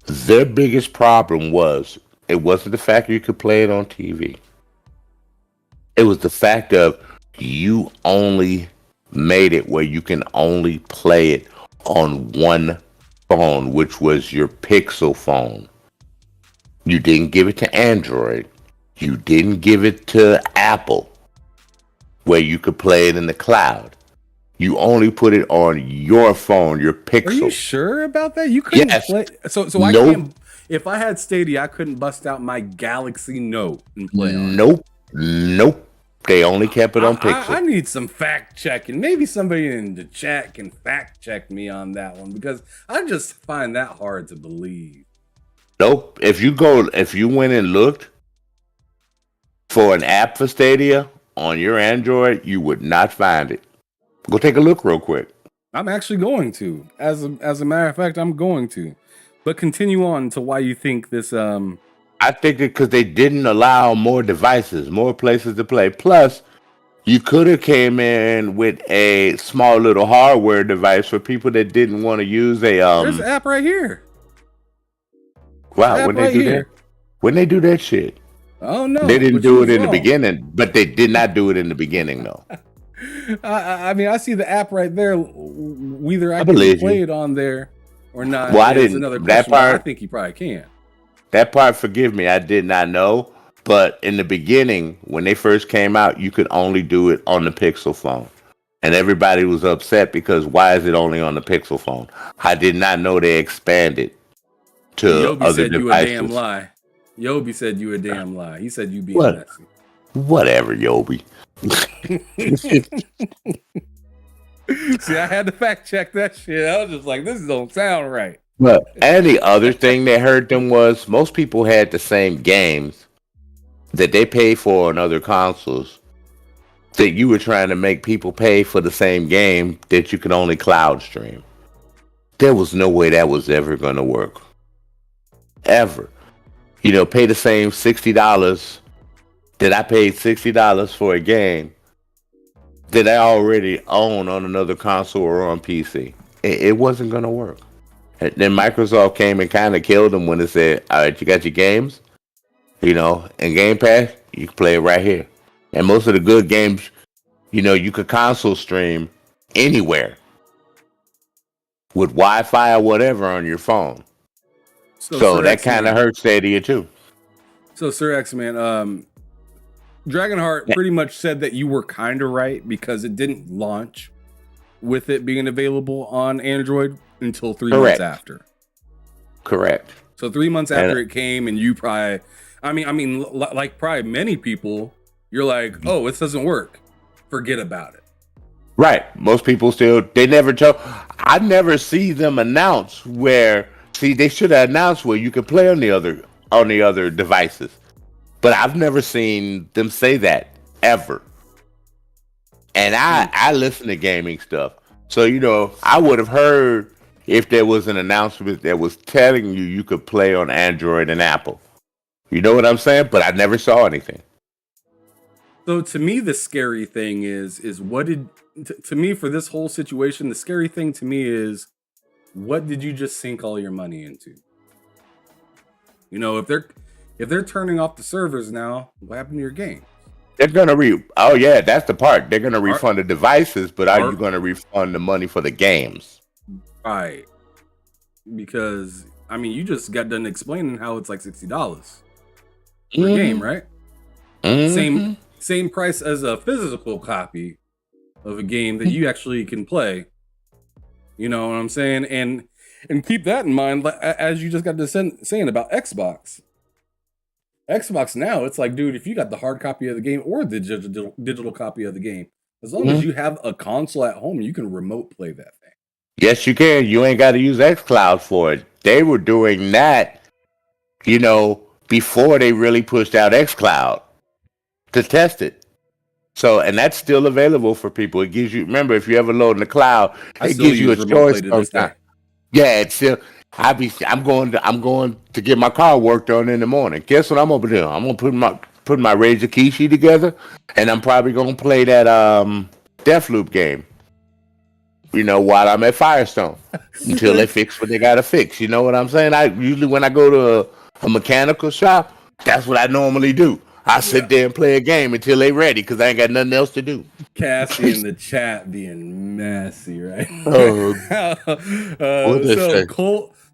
their biggest problem was it wasn't the fact you could play it on TV. It was the fact of you only made it where you can only play it on one phone, which was your Pixel phone. You didn't give it to Android. You didn't give it to Apple, where you could play it in the cloud. You only put it on your phone, your Pixel. Are you sure about that? You couldn't play. So I can't. If I had Stadia, I couldn't bust out my Galaxy Note and play on it. Nope. They only kept it on Pixel. I need some fact checking. Maybe somebody in the chat can fact check me on that one because I just find that hard to believe. Nope. If you went and looked for an app for Stadia on your Android, you would not find it. Go take a look real quick. I'm actually going to. As a matter of fact, I'm going to. But continue on to why you think this. I think because they didn't allow more devices, more places to play. Plus, you could have came in with a small little hardware device for people that didn't want to use a. There's an app right here. Wow, when they do that, when they do that shit. Oh no, they didn't do it in the beginning, but they did not do it in the beginning though. I mean, I see the app right there. Whether I can play it on there or not. Well, I didn't. Another that part, I think you probably can. That part, forgive me, I did not know. But in the beginning, when they first came out, you could only do it on the Pixel phone. And everybody was upset because why is it only on the Pixel phone? I did not know they expanded to Yobi other said devices. You a damn lie. Yobi said you a damn lie. He said you being messy. Whatever, Yobi. See, I had to fact check that shit. I was just like, this don't sound right. But and the other thing that hurt them was most people had the same games that they paid for on other consoles that you were trying to make people pay for the same game that you could only cloud stream. There was no way that was ever going to work. Ever. You know, pay the same $60 that I paid $60 for a game that I already own on another console or on PC. It wasn't going to work. And then Microsoft came and kind of killed them when it said, all right, you got your games, you know, and Game Pass, you can play it right here. And most of the good games, you know, you could console stream anywhere with Wi-Fi or whatever on your phone. So Sir that kind of X-Man. hurts Stadia too. So Sir X-Man, Dragonheart pretty much said that you were kind of right because it didn't launch with it being available on Android until 3 months after. Correct. So 3 months after it came, and you probably, like probably many people, you're like, oh, this doesn't work. Forget about it. Right. Most people they never tell. I never see them announce they should have announced where you could play on the other devices. But I've never seen them say that ever. And I listen to gaming stuff. So, I would have heard if there was an announcement that was telling you could play on Android and Apple. You know what I'm saying? But I never saw anything. So to me, the scary thing is to me, for this whole situation, the scary thing to me is, what did you just sink all your money into? If they're turning off the servers now, what happened to your game? They're gonna oh yeah, that's the part. They're gonna refund the devices, but are you gonna refund the money for the games? Right. Because you just got done explaining how it's like $60 per game, right? Mm-hmm. Same price as a physical copy of a game that you actually can play. You know what I'm saying? And keep that in mind, as you just got to saying about Xbox. Xbox now, it's like, dude, if you got the hard copy of the game or the digital copy of the game, as long as you have a console at home, you can remote play that thing. Yes, you can. You ain't got to use xCloud for it. They were doing that, before they really pushed out xCloud to test it. So, and that's still available for people. It gives you, remember, if you ever load in the cloud, it gives you a choice. Yeah, it's still. I'm going to get my car worked on in the morning. Guess what I'm gonna do? I'm gonna put my Razor Kishi together, and I'm probably gonna play that Deathloop game. While I'm at Firestone until they fix what they gotta fix. You know what I'm saying? I usually, when I go to a mechanical shop, that's what I normally do. I sit there and play a game until they ready because I ain't got nothing else to do. Cassie in the chat being messy, right?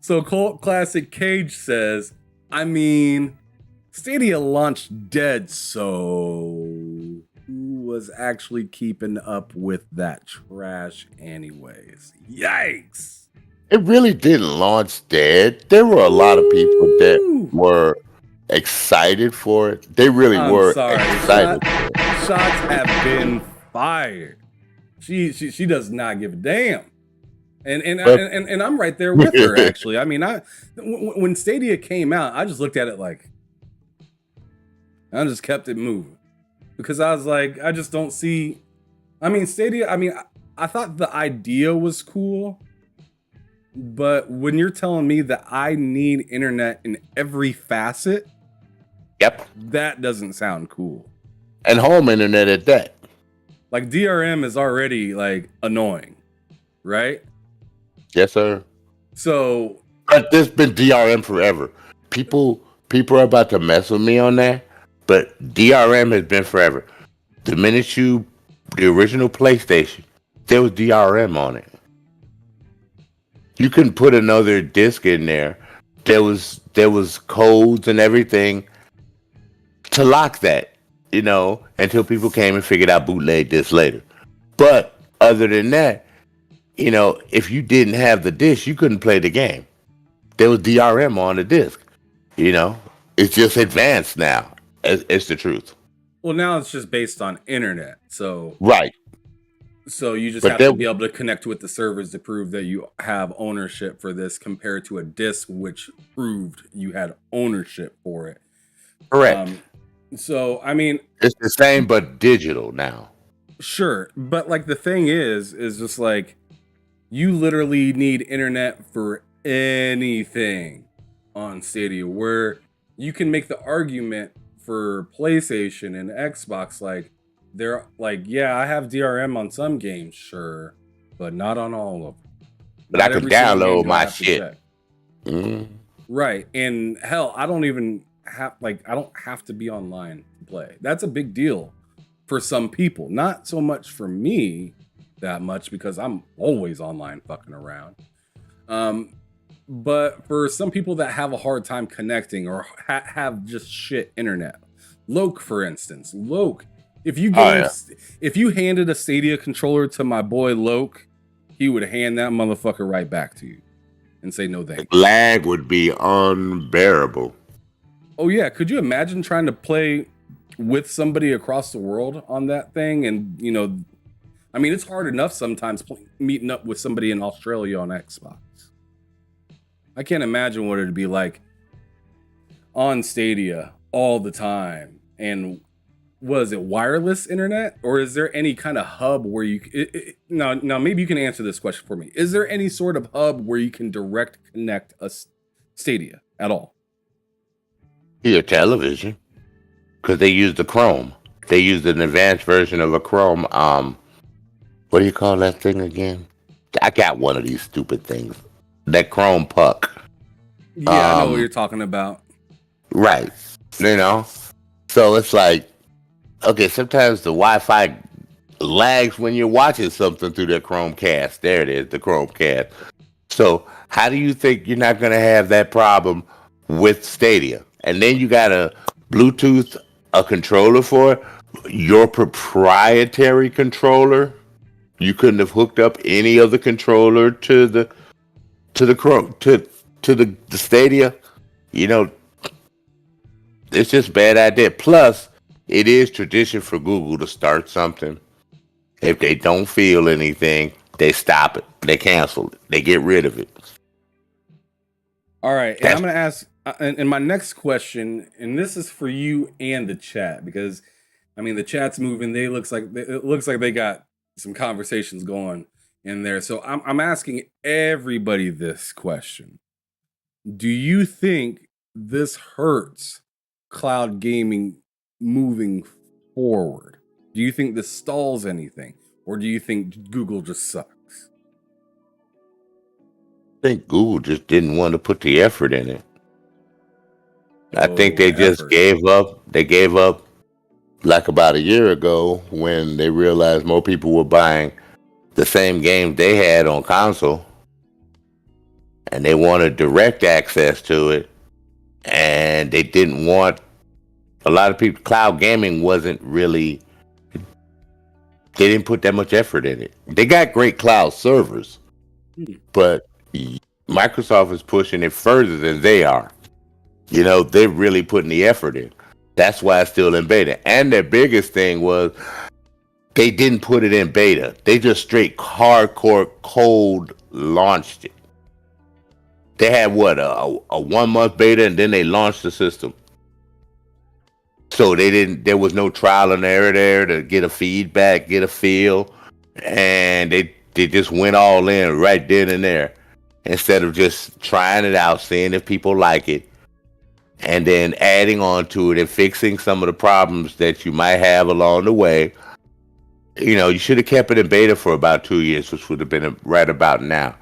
So Colt Classic Cage says, Stadia launched dead, so who was actually keeping up with that trash anyways? Yikes! It really didn't launch dead. There were a lot of people that were excited for it. They really were excited for it. Shots have been fired. She does not give a damn. And I'm right there with her, actually. When Stadia came out, I just looked at it like, I just kept it moving. Because I was like, I just don't see, Stadia, I thought the idea was cool, but when you're telling me that I need internet in every facet, yep, that doesn't sound cool. And home internet at that. Like DRM is already like annoying, right? Yes, sir. So, but there's been DRM forever. People are about to mess with me on that, but DRM has been forever. The minute the original PlayStation, there was DRM on it. You couldn't put another disc in there. There was codes and everything to lock that, until people came and figured out bootleg disc later. But other than that, if you didn't have the disc, you couldn't play the game. There was DRM on the disc. It's just advanced now. It's the truth. Well, now it's just based on internet. So right. So you just have to be able to connect with the servers to prove that you have ownership for this, compared to a disc which proved you had ownership for it. Correct. It's the same but digital now. Sure, but like the thing is just like, you literally need internet for anything on Stadia, where you can make the argument for PlayStation and Xbox, like they're like, yeah, I have DRM on some games, sure, but not on all of them. But I can download my shit. Right, and hell, I don't have to be online to play. That's a big deal for some people. Not so much for me that much, because I'm always online fucking around. But for some people that have a hard time connecting or have just shit internet, Loke, for instance, Loke, if you if you handed a Stadia controller to my boy Loke, he would hand that motherfucker right back to you and say no thank you. Lag would be unbearable. Oh yeah, could you imagine trying to play with somebody across the world on that thing? And I mean, it's hard enough sometimes meeting up with somebody in Australia on Xbox. I can't imagine what it'd be like on Stadia all the time. And was it wireless internet, or is there any kind of hub where you now maybe you can answer this question for me? Is there any sort of hub where you can direct connect a Stadia at all? Your television, because they use the Chrome. They use an advanced version of a Chrome. What do you call that thing again? I got one of these stupid things. That Chrome puck. Yeah, I know what you're talking about. Right. So it's like, okay, sometimes the Wi-Fi lags when you're watching something through the Chromecast. There it is, the Chromecast. So how do you think you're not going to have that problem with Stadia? And then you got a Bluetooth, a controller for it, your proprietary controller. You couldn't have hooked up any other controller to the Chrome to the Stadia. It's just a bad idea. Plus, it is tradition for Google to start something. If they don't feel anything, they stop it. They cancel it. They get rid of it. All right, and I'm going to ask, and my next question, and this is for you and the chat, because I mean the chat's moving. It looks like they got some conversations going in there. So I'm asking everybody this question: do you think this hurts cloud gaming moving forward? Do you think this stalls anything, or do you think Google just sucks? I think Google just didn't want to put the effort in it. I think they just gave up. They gave up like about a year ago when they realized more people were buying the same game they had on console, and they wanted direct access to it, and they didn't want a lot of people. Cloud gaming wasn't really. They didn't put that much effort in it. They got great cloud servers, but Microsoft is pushing it further than they are. They're really putting the effort in. That's why it's still in beta. And their biggest thing was they didn't put it in beta. They just straight hardcore cold launched it. They had a 1 month beta, and then they launched the system. So there was no trial and error there to get a feedback, get a feel. And they just went all in right then and there, instead of just trying it out, seeing if people like it, and then adding on to it and fixing some of the problems that you might have along the way. You should have kept it in beta for about 2 years, which would have been right about now.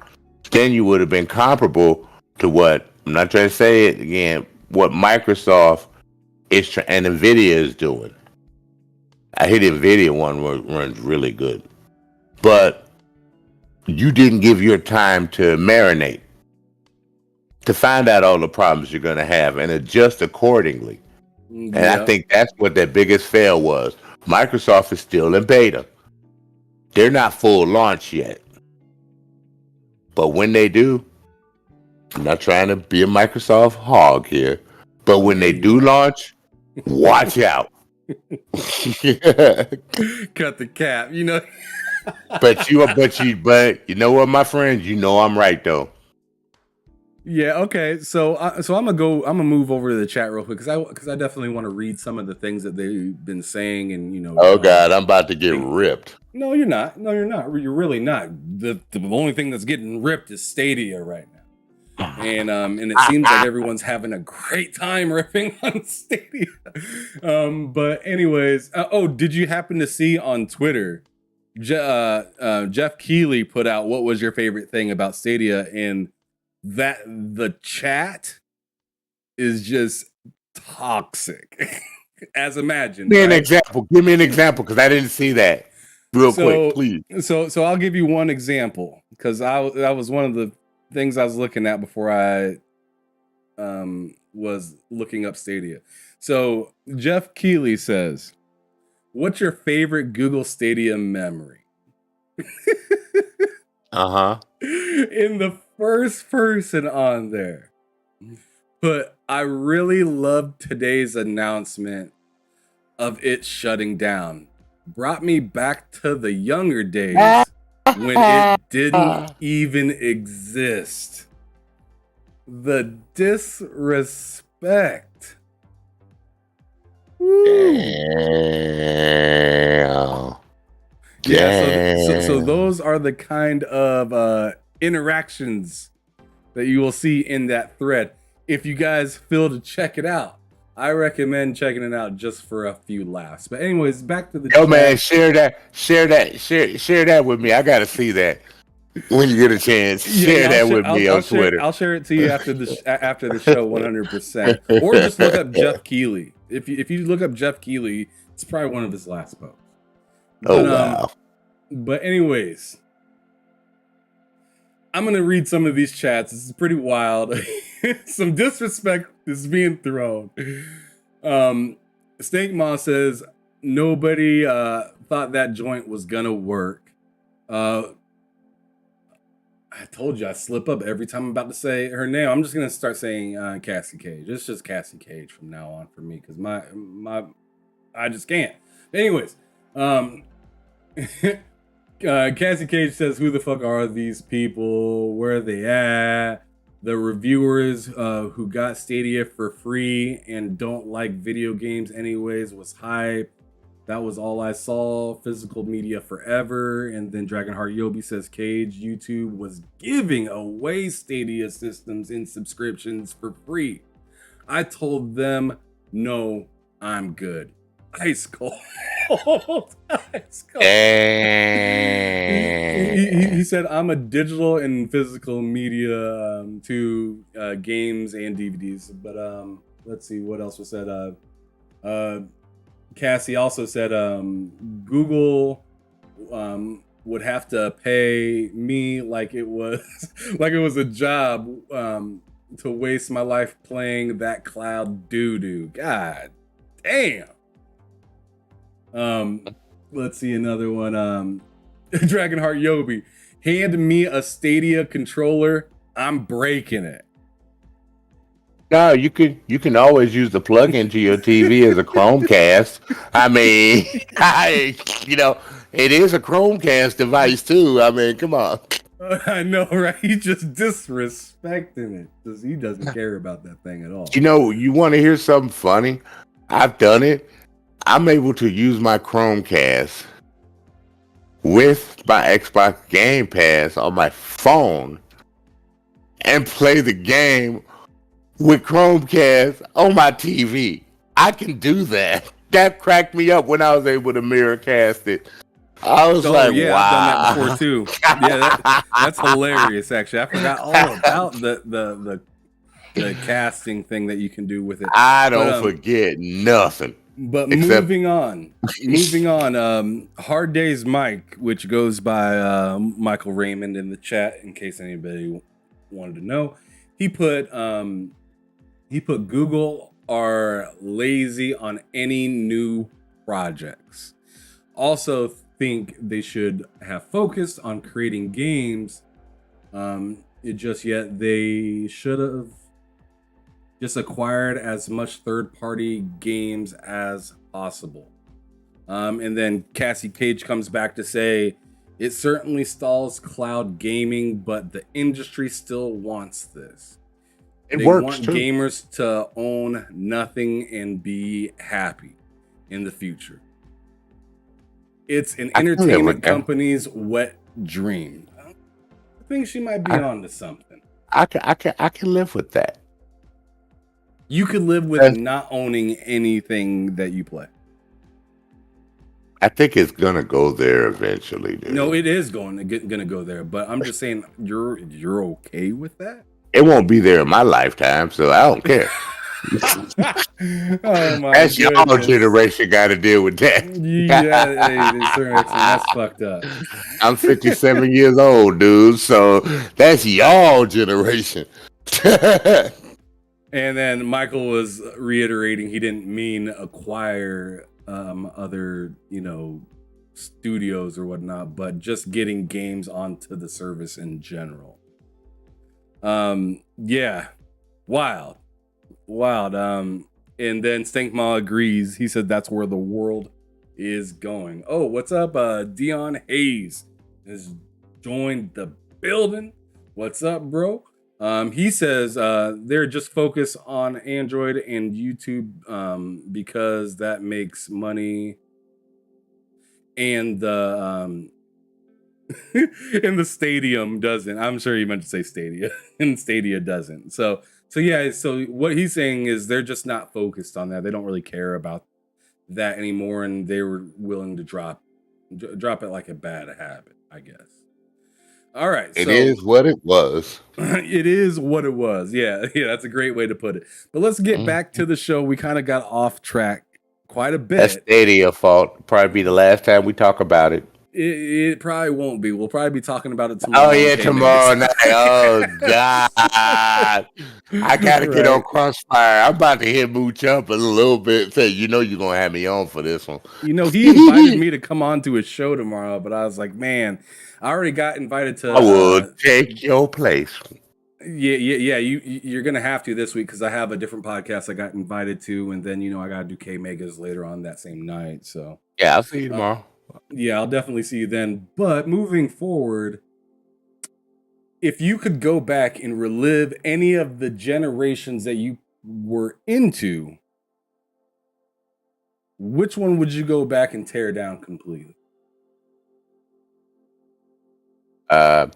Then you would have been comparable to what, I'm not trying to say it again, what Microsoft and NVIDIA is doing. I hear the NVIDIA one runs really good. But you didn't give your time to marinate, to find out all the problems you're going to have and adjust accordingly. And I think that's what their biggest fail was. Microsoft is still in beta. They're not full launch yet. But when they do, I'm not trying to be a Microsoft hog here, but when they do launch, watch out. Cut the cap, But you know what, my friends? I'm right though. Yeah. Okay. So I'm gonna move over to the chat real quick because I definitely want to read some of the things that they've been saying, and Oh God, I'm about to get ripped. No, you're not. No, you're not. You're really not. The only thing that's getting ripped is Stadia right now. And it seems like everyone's having a great time ripping on Stadia. But anyways, did you happen to see on Twitter, Jeff Keighley put out what was your favorite thing about Stadia, and that the chat is just toxic, as imagined. Give me an example. Give me an example, because I didn't see that. Real quick, please. So I'll give you one example, because I was one of the things I was looking at before I was looking up Stadia. So Jeff Keighley says, "What's your favorite Google Stadia memory?" In the first person on there. But I really loved today's announcement of it shutting down. Brought me back to the younger days when it didn't even exist. The disrespect. Woo. Yeah, so those are the kind of interactions that you will see in that thread. If you guys feel to check it out, I recommend checking it out just for a few laughs. But anyways, back to the chat. Man, share that with me. I gotta see that when you get a chance. Share that with me on Twitter. I'll share it to you after the show, 100%. Or just look up Jeff Keighley. If you look up Jeff Keighley, it's probably one of his last posts. But, wow. But anyways, I'm gonna read some of these chats. This is pretty wild. Some disrespect is being thrown. Snake Ma says nobody thought that joint was gonna work. I told you I slip up every time I'm about to say her name. I'm just gonna start saying Cassie Cage. It's just Cassie Cage from now on for me because I just can't. Anyways, Cassie Cage says, "Who the fuck are these people? Where are they at? The reviewers who got Stadia for free and don't like video games anyways was hype. That was all I saw. Physical media forever." And then Dragonheart Yobi says, "Cage, YouTube was giving away Stadia systems and subscriptions for free. I told them, no, I'm good." Ice cold. Ice cold. He said, "I'm a digital and physical media to games and DVDs." But let's see what else was said. Cassie also said Google would have to pay me like it was a job to waste my life playing that cloud doo-doo. God damn. Let's see another one. Dragonheart Yobi, "Hand me a Stadia controller, I'm breaking it." No, you can always use the plug into your TV as a Chromecast. I mean, it is a Chromecast device too. I mean, come on. I know, right? He's just disrespecting it because he doesn't care about that thing at all. You want to hear something funny? I've done it. I'm able to use my Chromecast with my Xbox Game Pass on my phone and play the game with Chromecast on my TV. I can do that. That cracked me up when I was able to mirrorcast it. I was wow. I've done that before too. Yeah, that's hilarious. Actually, I forgot all about the casting thing that you can do with it. I don't forget nothing. But moving on. Hard Days Mike, which goes by Michael Raymond in the chat, in case anybody wanted to know, he put Google are lazy on any new projects. Also think they should have focused on creating games. They should have just acquired as much third-party games as possible. And then Cassie Cage comes back to say, "It certainly stalls cloud gaming, but the industry still wants this. They want gamers to own nothing and be happy in the future. It's an entertainment company's wet dream." I think she might be onto something. I can live with that. You could live with not owning anything that you play. I think it's gonna go there eventually, dude. No, it is gonna go there. But I'm just saying, you're okay with that? It won't be there in my lifetime, so I don't care. Oh my That's your goodness. generation got to deal with that. Yeah, that's fucked up. I'm 57 years old, dude. So that's y'all generation. And then Michael was reiterating he didn't mean acquire other, studios or whatnot, but just getting games onto the service in general. Yeah, wild. And then Stankma agrees. He said that's where the world is going. Oh, what's up? Dion Hayes has joined the building. What's up, bro? He says they're just focused on Android and YouTube because that makes money, and the and the stadium doesn't. I'm sure he meant to say Stadia, and Stadia doesn't. So yeah. So what he's saying is they're just not focused on that. They don't really care about that anymore, and they were willing to drop it like a bad habit, I guess. All right. It is what it was. It is what it was. Yeah, that's a great way to put it. But let's get back to the show. We kind of got off track quite a bit. That's Stadia fault. Probably be the last time we talk about it. It probably won't be. We'll probably be talking about it tomorrow. Oh yeah, tomorrow night. Oh God, I gotta get on Crossfire. I'm about to hit Mooch up a little bit. Say, you're gonna have me on for this one. He invited me to come on to his show tomorrow, but I was like, man, I already got invited to. I would take your place. Yeah. You're gonna have to this week because I have a different podcast I got invited to, and then I gotta do K Megas later on that same night. So yeah, I'll see you tomorrow. Yeah, I'll definitely see you then. But moving forward, if you could go back and relive any of the generations that you were into, which one would you go back and tear down completely? The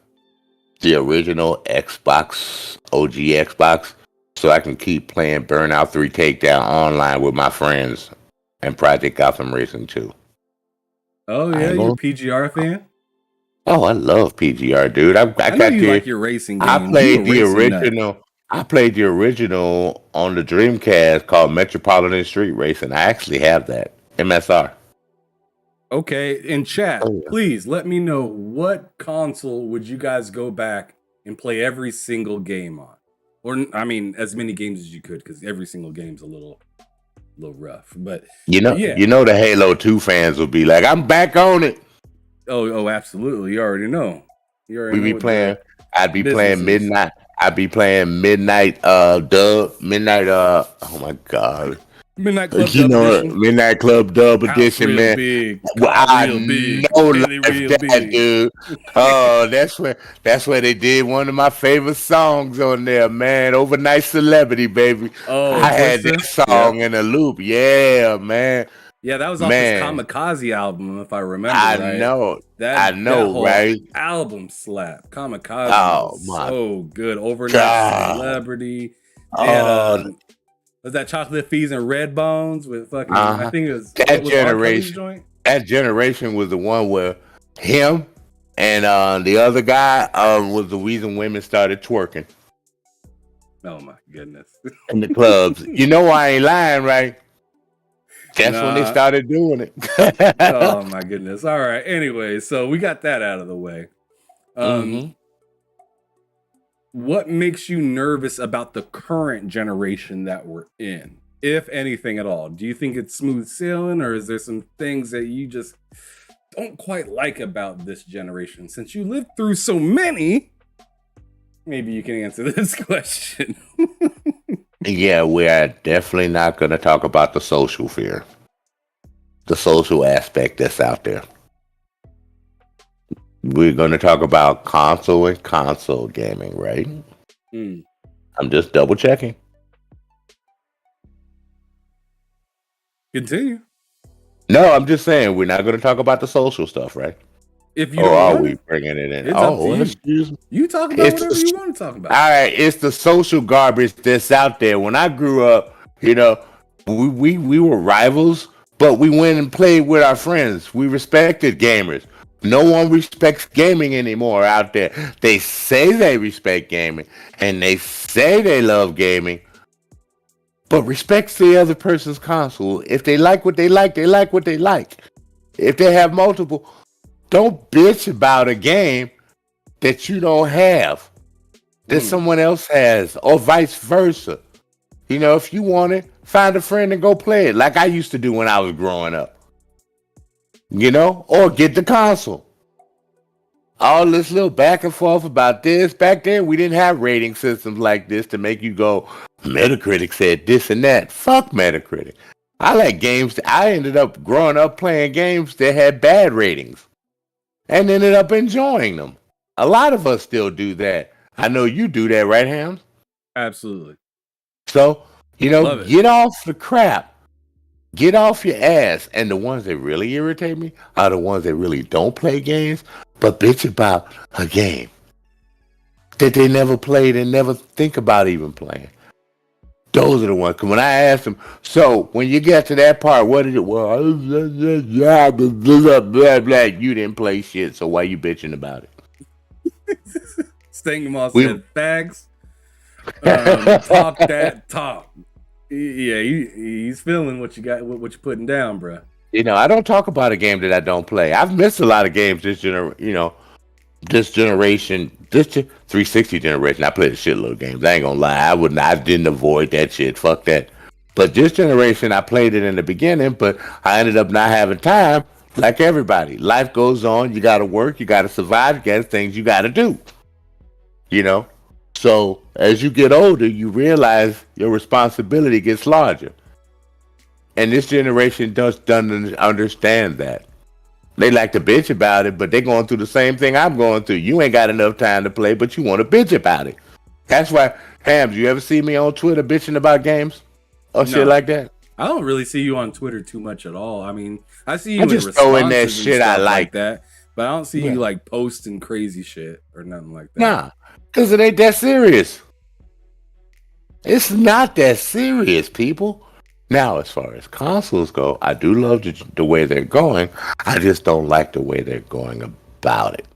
original Xbox, OG Xbox, so I can keep playing Burnout 3 Takedown online with my friends and Project Gotham Racing 2. Oh yeah, you're a PGR fan? Oh, I love PGR, dude. I know got you like your racing game. I played the original. I played the original on the Dreamcast called Metropolitan Street Racing. I actually have that MSR. Okay, in chat, please let me know what console would you guys go back and play every single game on, or I mean, as many games as you could, because every single game's a little rough. But the Halo 2 fans will be like, "I'm back on it." Oh, absolutely. You already know. I'd be playing Midnight. I'd be playing Midnight Dub. Oh my God. Midnight Club Dub Edition. Midnight Club Dub Edition, man. Big. I know that, dude. Oh, that's where they did one of my favorite songs on there, man. Overnight Celebrity, baby. Oh, I had that song in a loop. Yeah, man. Yeah, that was off his Kamikaze album, if I remember right. I know, that whole right? Album slap. Kamikaze was so good. Overnight Celebrity. And, was that Chocolate Fizz and Red Bones with fucking? I think it was that generation. That generation was the one where him and the other guy was the reason women started twerking. Oh my goodness! In the clubs, I ain't lying, right? That's when they started doing it. Oh my goodness! All right. Anyway, so we got that out of the way. What makes you nervous about the current generation that we're in, if anything at all? Do you think it's smooth sailing, or is there some things that you just don't quite like about this generation? Since you lived through so many, maybe you can answer this question. Yeah, we are definitely not going to talk about the social fear, the social aspect that's out there. We're going to talk about console and console gaming, right? I'm just double checking. Continue. No, I'm just saying we're not going to talk about the social stuff, right? If you are we bringing it in? Excuse me. You talk about whatever you want to talk about. All right, it's the social garbage that's out there. When I grew up, we were rivals, but we went and played with our friends. We respected gamers. No one respects gaming anymore out there. They say they respect gaming and they say they love gaming, but respect the other person's console. If they like what they like, they like what they like. If they have multiple, don't bitch about a game that you don't have, that someone else has, or vice versa. You know, if you want it, find a friend and go play it, like I used to do when I was growing up. You know, or get the console. All this little back and forth about this. Back then, we didn't have rating systems like this to make you go, Metacritic said this and that. Fuck Metacritic. I like games. I ended up growing up playing games that had bad ratings and ended up enjoying them. A lot of us still do that. I know you do that, right, Hams? Absolutely. So, you know, get off the crap. Get off your ass. And the ones that really irritate me are the ones that really don't play games, but bitch about a game that they never played and never think about even playing. Those are the ones. Cause when I asked them, so when you get to that part, what did it? Well, blah, blah, you didn't play shit, so why you bitching about it? Stingmall said, "Fags, talk that talk." Yeah, he's feeling what you got, what you're putting down, bro. You know, I don't talk about a game that I don't play. I've missed a lot of games this generation, this 360 generation. I played a shitload of games. I ain't gonna lie. I didn't avoid that shit. Fuck that. But this generation, I played it in the beginning, but I ended up not having time. Like everybody, life goes on. You gotta work. You gotta survive. You got things you gotta do. You know. So as you get older, you realize your responsibility gets larger. And this generation doesn't understand that. They like to bitch about it, but they're going through the same thing I'm going through. You ain't got enough time to play, but you want to bitch about it. That's why, Hams, you ever see me on Twitter bitching about games or shit like that? I don't really see you on Twitter too much at all. I mean, I see you just throwing that shit I like that, but I don't see you like posting crazy shit or nothing like that. Nah, because it ain't that serious. It's not that serious, people. Now, as far as consoles go, I do love the way they're going. I just don't like the way they're going about it.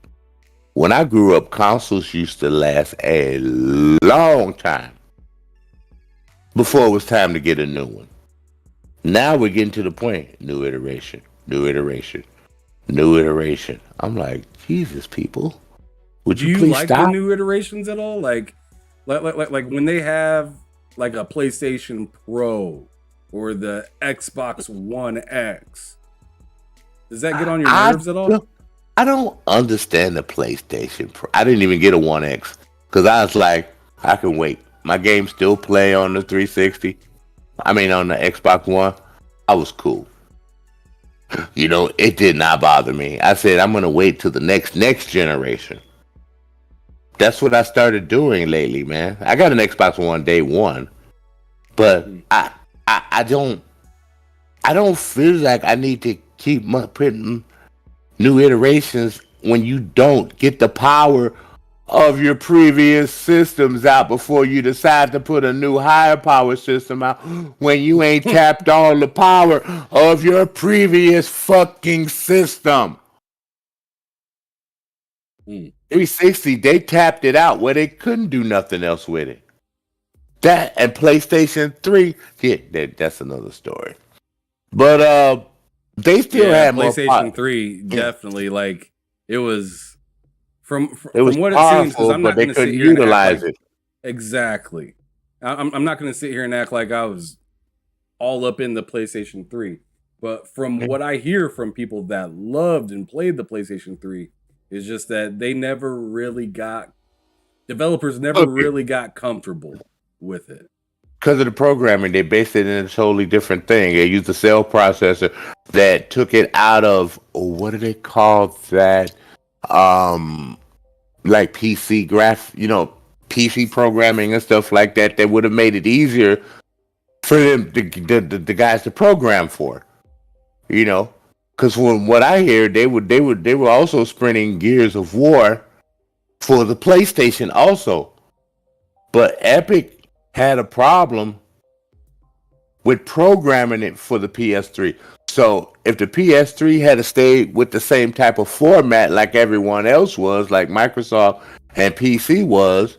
When I grew up, consoles used to last a long time before it was time to get a new one. Now we're getting to the point, new iteration. I'm like, Jesus, people. Would you please like stop? The new iterations at all? Like when they have like a PlayStation Pro or the Xbox One X. Does that get on your nerves at all? I don't understand the PlayStation Pro. I didn't even get a One X because I was like, I can wait. My games still play on the 360. I mean, on the Xbox One. I was cool. You know, it did not bother me. I said, I'm going to wait till the next generation. That's what I started doing lately, man. I got an Xbox One day one, but I don't feel like I need to keep putting new iterations when you don't get the power of your previous systems out before you decide to put a new higher power system out when you ain't tapped all the power of your previous fucking system. 360, they tapped it out where they couldn't do nothing else with it. That and PlayStation 3, yeah, that's another story. But they still had PlayStation more. PlayStation 3 definitely like it was from it was what powerful, it seems, because I'm not they going to sit couldn't here utilize and act like, it. Exactly. I'm not going to sit here and act like I was all up in the PlayStation 3. But from what I hear from people that loved and played the PlayStation 3, is just that developers never really got comfortable with it. Because of the programming, they based it in a totally different thing. They used a cell processor that took it out of, what do they call that? Like PC PC programming and stuff like that. That would have made it easier for them, the guys to program for. You know, because from what I hear, they were also sprinting Gears of War for the PlayStation also, but Epic had a problem with programming it for the PS3. So if the PS3 had stayed with the same type of format like everyone else was, like Microsoft and PC was,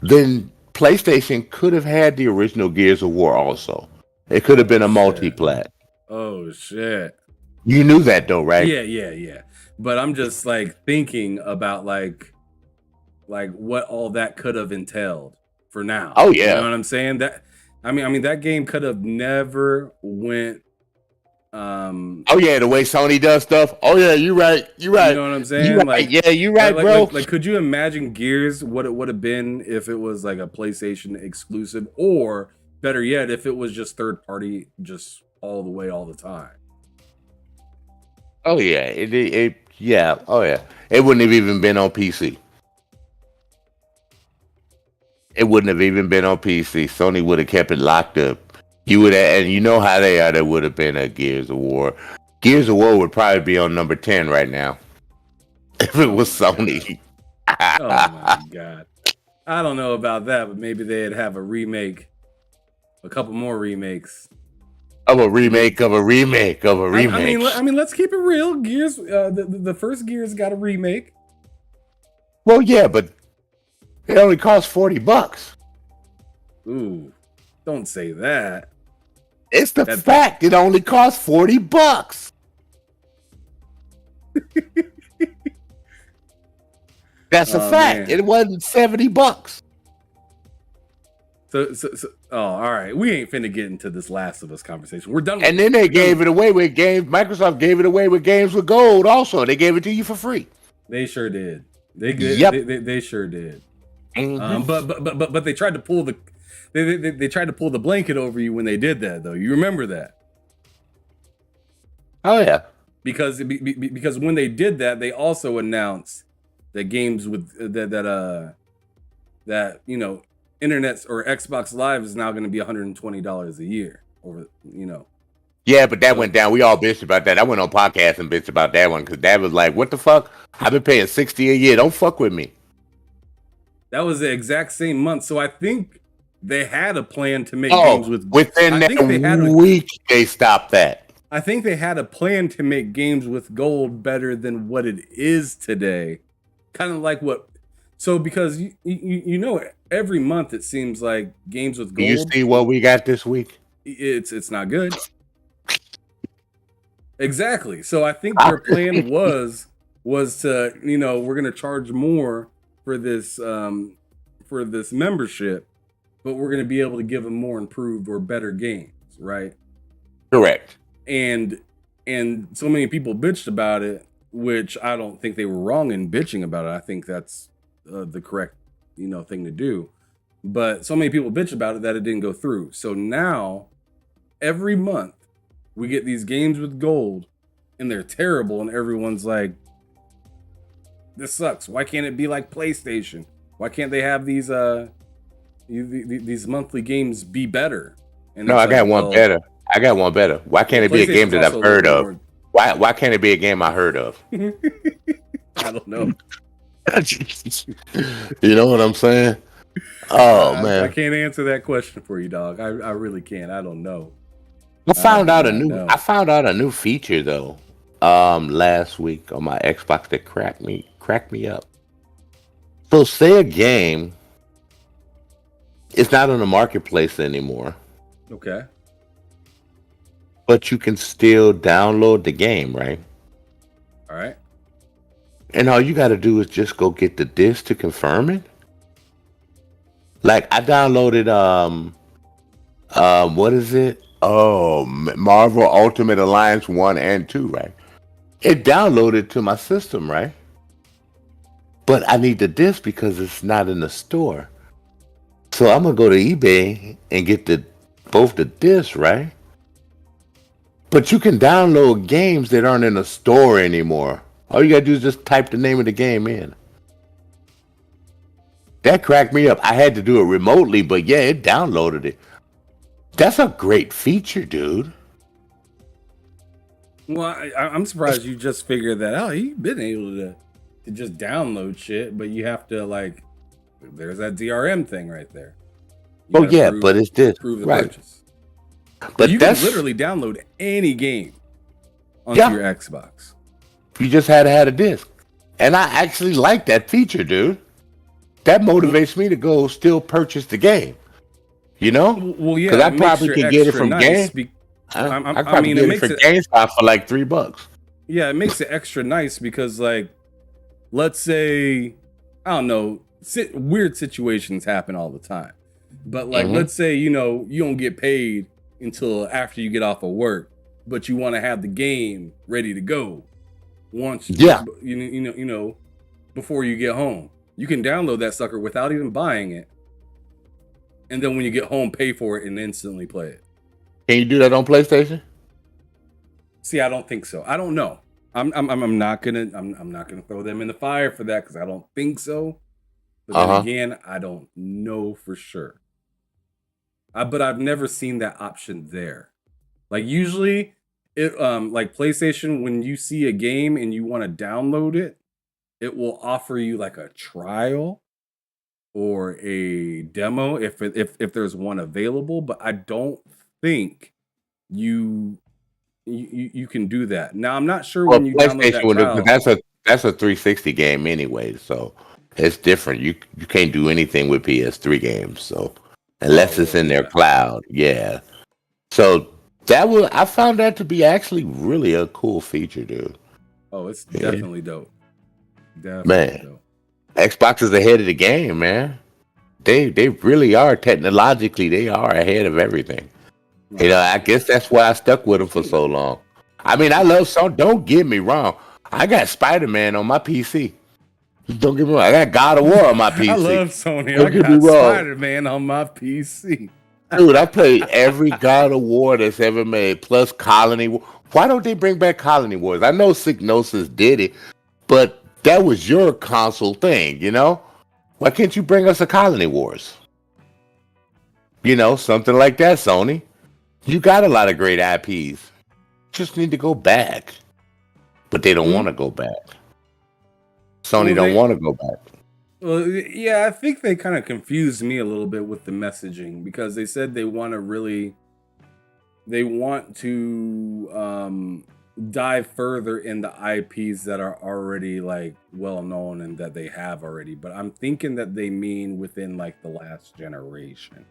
then PlayStation could have had the original Gears of War also. It could have been a multi-plat. Oh shit. You knew that though, right? Yeah. But I'm just like thinking about like what all that could have entailed for now. Oh yeah. You know what I'm saying? That I mean that game could have never went oh yeah, the way Sony does stuff. Oh yeah, you're right. You know what I'm saying? Right. Like, yeah, you're right, bro. Like, could you imagine Gears what it would have been if it was like a PlayStation exclusive, or better yet, if it was just third party, just all the way, all the time? Oh yeah, yeah. Oh yeah, it wouldn't have even been on PC. It wouldn't have even been on PC. Sony would have kept it locked up. You would have, and you know how they are. There would have been a Gears of War. Gears of War would probably be on number 10 right now if it was Sony. Oh my god! I don't know about that, but maybe they'd have a remake, a couple more remakes of a remake of a remake of a remake. I mean, let's keep it real. Gears, the first Gears got a remake. Well, yeah, but it only cost $40. Ooh, don't say that. It's the fact. It only cost $40. That's a fact. Man. It wasn't $70. So, all right. We ain't finna get into this Last of Us conversation. We're done. And then they gave it away with games. Microsoft gave it away with games with gold. Also, they gave it to you for free. They sure did. They sure did. Mm-hmm. But they tried to pull the. They tried to pull the blanket over you when they did that, though. You remember that? Oh yeah. Because when they did that, they also announced that games with that you know, internet or Xbox Live is now going to be $120 a year. Yeah, but that went down. We all bitched about that. I went on podcast and bitched about that one because Dad was like, "What the fuck? I've been paying $60 a year. Don't fuck with me." That was the exact same month. So I think they had a plan to make games with within that week. They stopped that. I think they had a plan to make games with gold better than what it is today. Kind of like what. So because you know, every month it seems like games with gold. You see what we got this week? It's not good. Exactly. So I think their plan was to, you know, we're gonna charge more for this membership, but we're gonna be able to give them more improved or better games, right? Correct. And so many people bitched about it, which I don't think they were wrong in bitching about it. I think that's the correct, you know, thing to do. But so many people bitched about it that it didn't go through. So now, every month, we get these games with gold, and they're terrible, and everyone's like, "This sucks. Why can't it be like PlayStation? Why can't they have these monthly games be better?" And no, I got one better. I got one better. Why can't it be a game that I've heard of? Why can't it be a game I heard of? I don't know. You know what I'm saying? Oh man, I can't answer that question for you, dog. I really can't. I don't know. I found out a new feature though. Last week on my Xbox that cracked me up. So say a game is not on the marketplace anymore. Okay. But you can still download the game, right? All right. And all you got to do is just go get the disc to confirm it. Like I downloaded what is it? Oh, Marvel Ultimate Alliance 1 and 2, right? It downloaded to my system, right? But I need the disc because it's not in the store. So I'm gonna go to eBay and get both the discs, right? But you can download games that aren't in the store anymore. All you gotta do is just type the name of the game in. That cracked me up. I had to do it remotely, but yeah, it downloaded it. That's a great feature, dude. Well, I'm surprised you just figured that out. You've been able to just download shit, but you have to, like, there's that DRM thing right there. Oh yeah, but it's this. Prove the right. purchase. But you can literally download any game onto your Xbox. You just had to have a disc. And I actually like that feature, dude. that motivates me to go still purchase the game. You know, Well, yeah, because I it makes probably your could get it extra from nice. Game. I I probably mean, it get it makes for it. GameStop for like $3. Yeah, it makes it extra nice because, like, let's say, I don't know, weird situations happen all the time. But, like, let's say, you know, you don't get paid until after you get off of work, but you want to have the game ready to go once, you know, before you get home. You can download that sucker without even buying it. And then when you get home, pay for it and instantly play it. Can you do that on PlayStation? See, I don't think so. I don't know. I'm not gonna throw them in the fire for that because I don't think so. But then again, I don't know for sure. But I've never seen that option there. Like usually, it like PlayStation, when you see a game and you want to download it, it will offer you like a trial or a demo if there's one available. But I don't think you can do that. Now I'm not sure when you download that trial. That's a 360 game anyway, so it's different. You can't do anything with PS3 games, so unless it's in their cloud, yeah. So I found that to be actually really a cool feature, dude. Oh, it's definitely dope. Dope. Xbox is ahead of the game, man. They really are technologically. They are ahead of everything. You know, I guess that's why I stuck with them for so long. I mean, I love Sony. Don't get me wrong. I got Spider-Man on my PC. Don't get me wrong. I got God of War on my PC. I love Sony. I got Spider-Man on my PC. Dude, I played every God of War that's ever made, plus Colony War. Why don't they bring back Colony Wars? I know Psygnosis did it, but that was your console thing, you know? Why can't you bring us a Colony Wars? You know, something like that, Sony. You got a lot of great IPs. Just need to go back. But they don't want to go back. Sony don't want to go back. Well, yeah, I think they kind of confused me a little bit with the messaging because they said they want to dive further in the IPs that are already like well known and that they have already. But I'm thinking that they mean within like the last generation.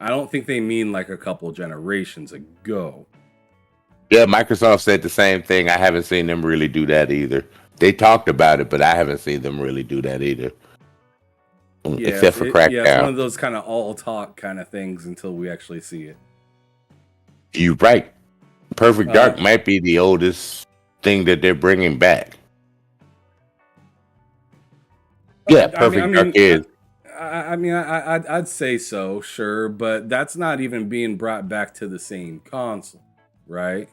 I don't think they mean like a couple generations ago. Yeah, Microsoft said the same thing. I haven't seen them really do that either. They talked about it, but I haven't seen them really do that either. Yeah, except for Crackdown. Yeah, it's one of those kind of all talk kind of things until we actually see it. You're right. Perfect Dark might be the oldest thing that they're bringing back. Yeah, Perfect Dark is. I'd say so, sure, but that's not even being brought back to the same console, right?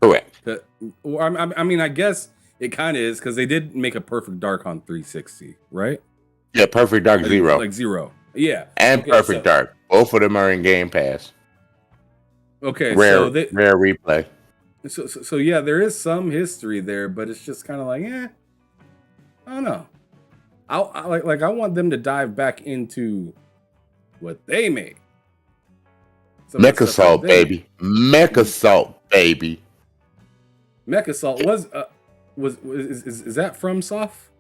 Correct. I guess it kind of is because they did make a Perfect Dark on 360, right? Yeah, Perfect Dark Zero. Like Zero. Yeah. And okay, Perfect Dark. Both of them are in Game Pass. Okay, rare replay. So yeah, there is some history there, but it's just kind of like, I don't know. I want them to dive back into what they made. Mechasalt, baby. Mechasalt, baby. Mechasalt is that from Soft?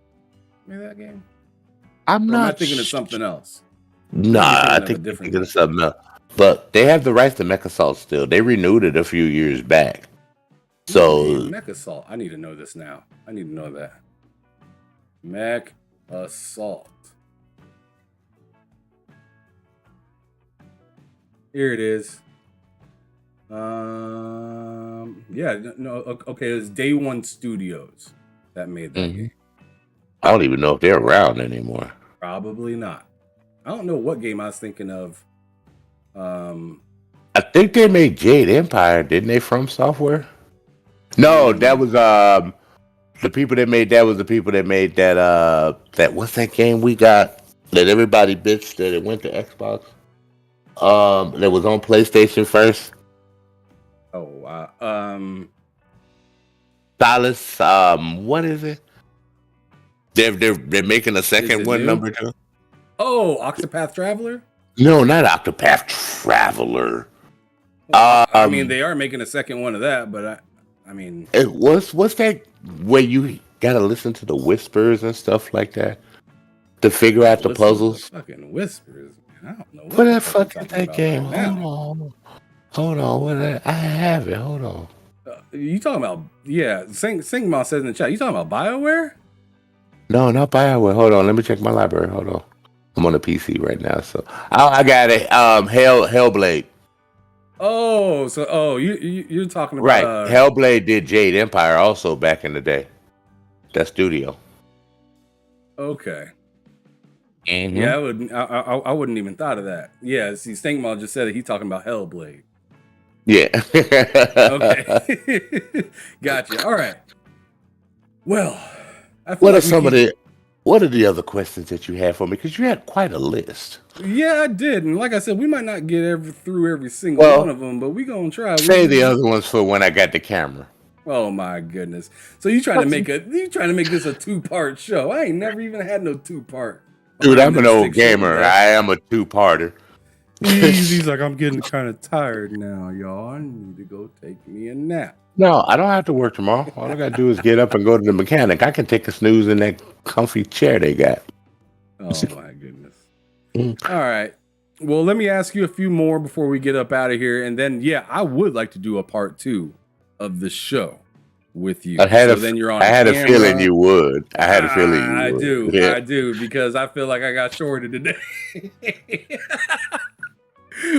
Made that game? I'm not. Am I thinking of something else? Nah, I think you're thinking of something else. But they have the rights to Mechasalt still. They renewed it a few years back. So Mechasalt. I need to know this now. I need to know that. Mechasalt. Here it is. Okay, it's Day One Studios that made that game. I don't even know if they're around anymore. Probably not. I don't know what game I was thinking of. I think they made Jade Empire, didn't they, from Software? No, that was the people that made that was the people that made that what's that game we got that everybody bitched that it went to Xbox? That was on PlayStation first. Oh wow. Silas, what is it? They're making a second one, number 2. Oh, Octopath Traveler? No, not Octopath Traveler. I mean, they are making a second one of that, but I mean, what's that where you gotta listen to the whispers and stuff like that? to figure out the Listen to puzzles. fucking whispers. Man. I don't know What the fuck fuck you're is talking that about game? right now. Hold on. What I have it. Hold on. You talking about Sing Mom says in the chat. You talking about BioWare? No, not BioWare. Hold on. Let me check my library. Hold on. I'm on the PC right now, so I got it. Hellblade. You're talking about Right. Hellblade did Jade Empire also back in the day. That studio. Okay. Mm-hmm. Yeah, I wouldn't even thought of that. Yeah, see, Stinkmal just said that he's talking about Hellblade. Yeah. Okay. Gotcha. All right. Well, I feel What are the other questions that you have for me? Because you had quite a list. Yeah, I did, and like I said, we might not get through every single one of them, but we gonna try. Say the other ones for when I got the camera. Oh my goodness! So you trying to make this a 2-part show? I ain't never even had no 2-part. Dude, I'm an old gamer. I am a 2-parter. He's like, I'm getting kind of tired now, y'all. I need to go take me a nap. No, I don't have to work tomorrow. All I got to do is get up and go to the mechanic. I can take a snooze in that comfy chair they got. Oh, my goodness. All right. Well, let me ask you a few more before we get up out of here. And then, I would like to do a part 2 of the show with you. I had a feeling you would. I do, because I feel like I got shorted today.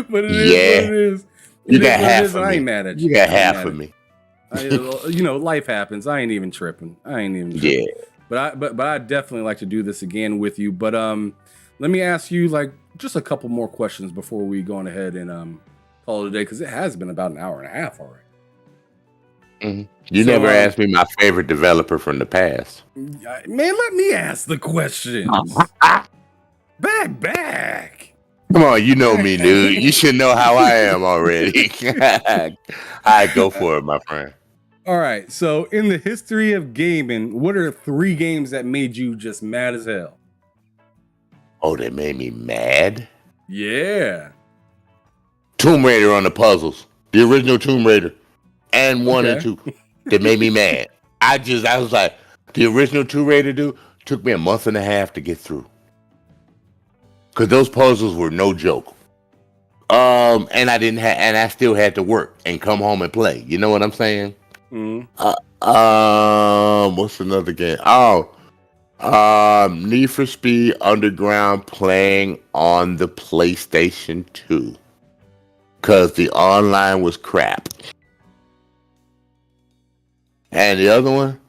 But it is what it is. You got half of me. I ain't mad at you. You got half of me. Life happens. I ain't even tripping. Yeah. But I definitely like to do this again with you. But let me ask you like just a couple more questions before we go on ahead and call it a day, because it has been about an hour and a half already. Mm-hmm. You never asked me my favorite developer from the past. Man, let me ask the questions. Back. Come on, you know me, dude. You should know how I am already. I go for it, my friend. All right. So, in the history of gaming, what are 3 games that made you just mad as hell? Oh, that made me mad? Yeah. Tomb Raider on the puzzles. The original Tomb Raider. And 1 and 2. That made me mad. I was like, the original Tomb Raider, dude, took me a month and a half to get through. Because those puzzles were no joke. And I still had to work and come home and play. You know what I'm saying? What's another game? Need for Speed Underground playing on the PlayStation 2. Because the online was crap. And the other one,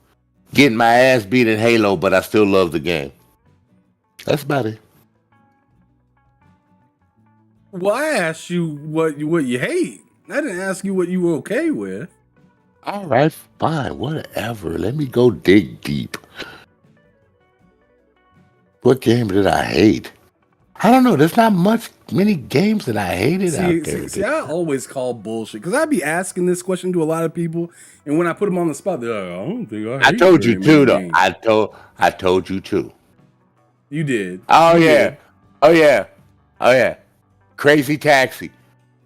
getting my ass beat in Halo, but I still love the game. That's about it. Well, I asked you what you hate. I didn't ask you what you were okay with. All right, fine, whatever. Let me go dig deep. What game did I hate? I don't know. There's not many games that I hated out there. See, I always call bullshit because I'd be asking this question to a lot of people, and when I put them on the spot, they're like, I don't think I told you too, though. I told you too. You did. Oh yeah. Crazy Taxi,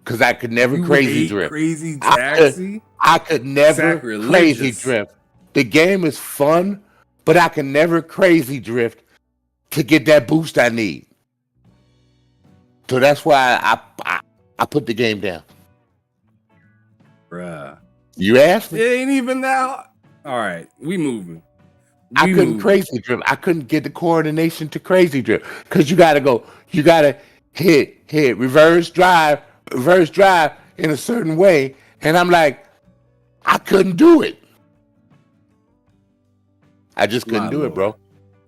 because I could never crazy drift. Crazy Taxi. I could never crazy drift. The game is fun, but I can never crazy drift to get that boost I need. So that's why I put the game down. Bruh. You asked me? It ain't even that. All right, we moving. I couldn't crazy drift. I couldn't get the coordination to crazy drift because you gotta hit reverse drive in a certain way, and I'm like, I couldn't do it. I just couldn't do it, bro.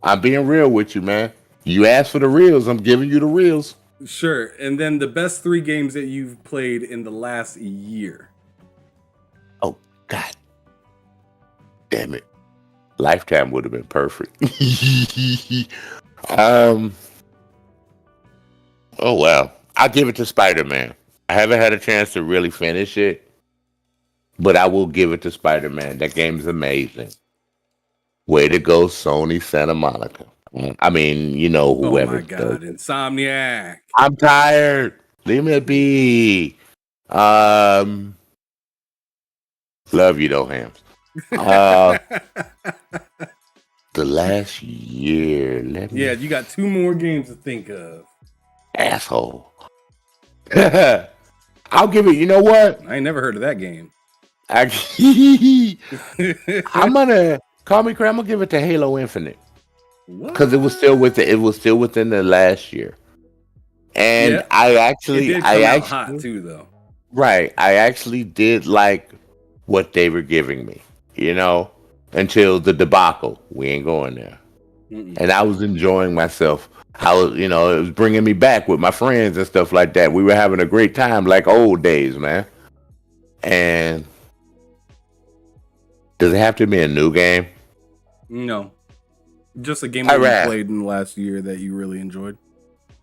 I'm being real with you, man. You asked for the reels, I'm giving you the reels. Sure. And then the best 3 games that you've played in the last year. Oh, God. Damn it. Lifetime would have been perfect. Oh, well. I'll give it to Spider-Man. I haven't had a chance to really finish it, but I will give it to Spider-Man. That game's amazing. Way to go, Sony Santa Monica. I mean, you know, whoever. Oh my God, Insomniac. I'm tired. Leave me be. Love you though, Hams. The last year. Let me Yeah, you got 2 more games to think of. asshole. I'll give it. You know what? I ain't never heard of that game. I'm gonna call me crazy. I'm gonna give it to Halo Infinite because it was still within the last year. And Yeah. I It actually, did come out hot too, though. right. I actually did like what they were giving me, until the debacle. We ain't going there. Mm-mm. And I was enjoying myself. I was, it was bringing me back with my friends and stuff like that. We were having a great time, like old days, man. And does it have to be a new game? No, just a game that Alright. you played in the last year that you really enjoyed.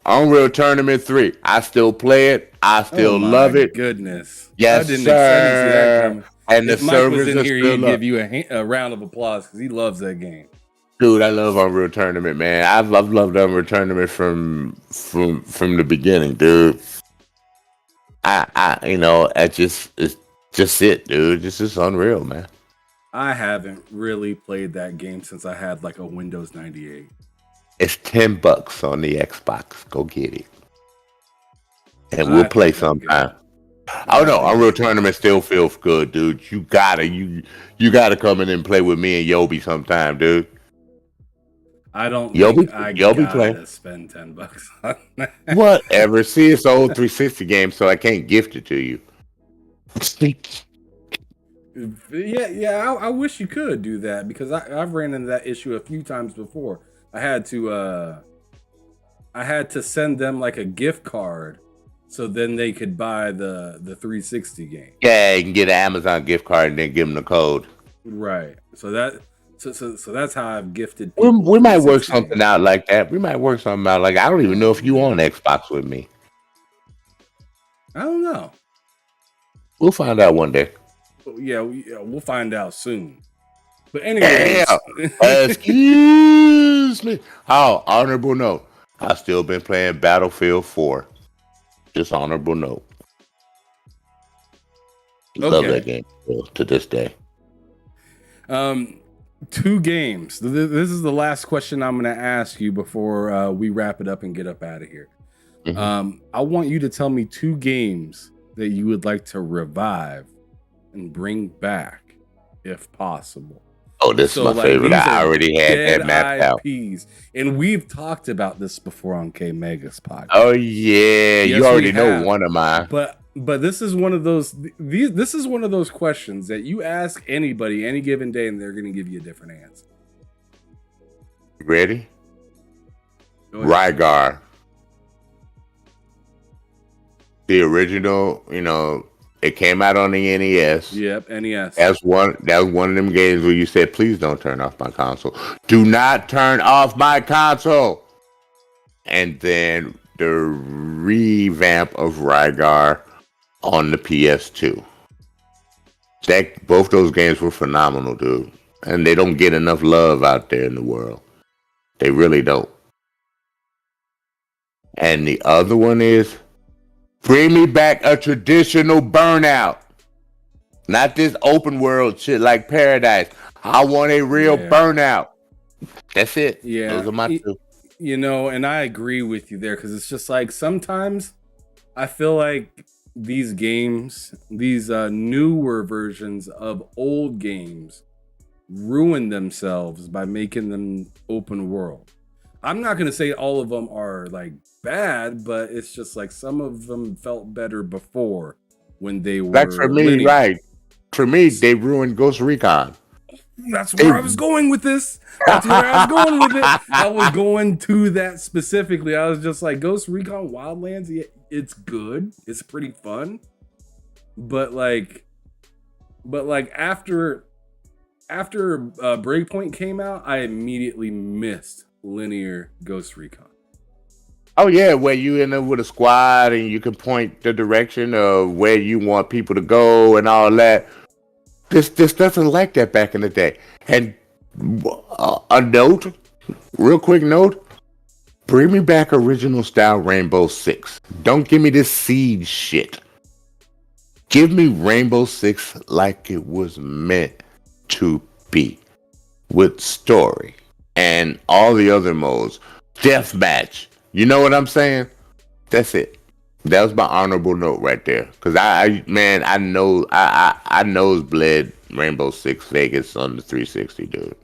Unreal Tournament 3. I still play it. I still love it. Goodness, Yes, I didn't see sir. that coming. And the If Mike was servers in are here, still he'd up. give you a round of applause because he loves that game. Dude, I love Unreal Tournament, man. I've loved Unreal Tournament from the beginning, dude. It's just it, dude. It's just unreal, man. I haven't really played that game since I had like a Windows 98. It's $10 on the Xbox. Go get it, and I we'll play think I'm good. sometime. Oh no, Unreal Tournament still feels good, dude. You gotta come in and play with me and Yobi sometime, dude. I don't Yobi- think I Yobi gotta play. spend $10 on that. Whatever. See, it's an old 360 game, so I can't gift it to you. Yeah. I wish you could do that because I've ran into that issue a few times before. I had to send them like a gift card so then they could buy the 360 game. Yeah, you can get an Amazon gift card and then give them the code. Right. So that's how I've gifted. We might work 360 something games. out like that. We might work something out like I don't even know if you on Xbox with me. I don't know. We'll find out one day. Yeah, we'll find out soon. But anyway, Excuse me. Oh, honorable note. I've still been playing Battlefield 4. Just honorable note. Love that game still to this day. 2 games. This is the last question I'm going to ask you before we wrap it up and get up out of here. Mhm. I want you to tell me 2 games that you would like to revive and bring back, if possible. Oh, this is my favorite. these I are already had that mapped out. IPs, and we've talked about this before on K Mega's podcast. Oh yeah, Yes, you already we know have. one of mine. But this is one of those. This is one of those questions that you ask anybody any given day, and they're going to give you a different answer. Ready? Go ahead. Rygar. The original, it came out on the NES. Yep, NES. That was one of them games where you said, please don't turn off my console. Do not turn off my console. And then the revamp of Rygar on the PS2. Both those games were phenomenal, dude. And they don't get enough love out there in the world. They really don't. And the other one is bring me back a traditional Burnout. Not this open world shit like Paradise. I want a real Burnout. That's it. Yeah. Those are my 2. And I agree with you there because it's just like sometimes I feel like these games, these newer versions of old games, ruin themselves by making them open world. I'm not going to say all of them are like bad, but it's just like some of them felt better before when they were like for me, linear. right. For me, they ruined Ghost Recon. That's where I was going with this. That's where I was going with it. I was going to that specifically. I was just like, Ghost Recon Wildlands, yeah, it's good. It's pretty fun. But after Breakpoint came out, I immediately missed linear Ghost Recon. Oh yeah, where you end up with a squad and you can point the direction of where you want people to go and all that. This doesn't like that back in the day. And real quick note, bring me back original style Rainbow Six. Don't give me this Siege shit. Give me Rainbow Six like it was meant to be, with story, and all the other modes. Deathmatch. You know what I'm saying? That's it. That was my honorable note right there. Cause I nosebleed Rainbow Six Vegas on the 360, dude.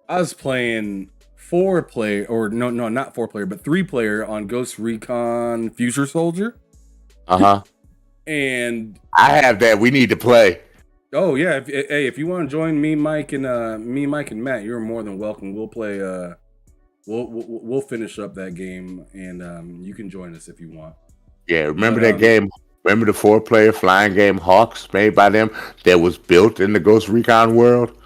I was playing 4-player, or no, not 4-player, but 3-player on Ghost Recon Future Soldier. And I have that. We need to play. Oh yeah, if you want to join me, Mike, and Matt, you're more than welcome. We'll play. We'll finish up that game, and you can join us if you want. Yeah, remember that game? Remember the 4-player flying game Hawks made by them that was built in the Ghost Recon world?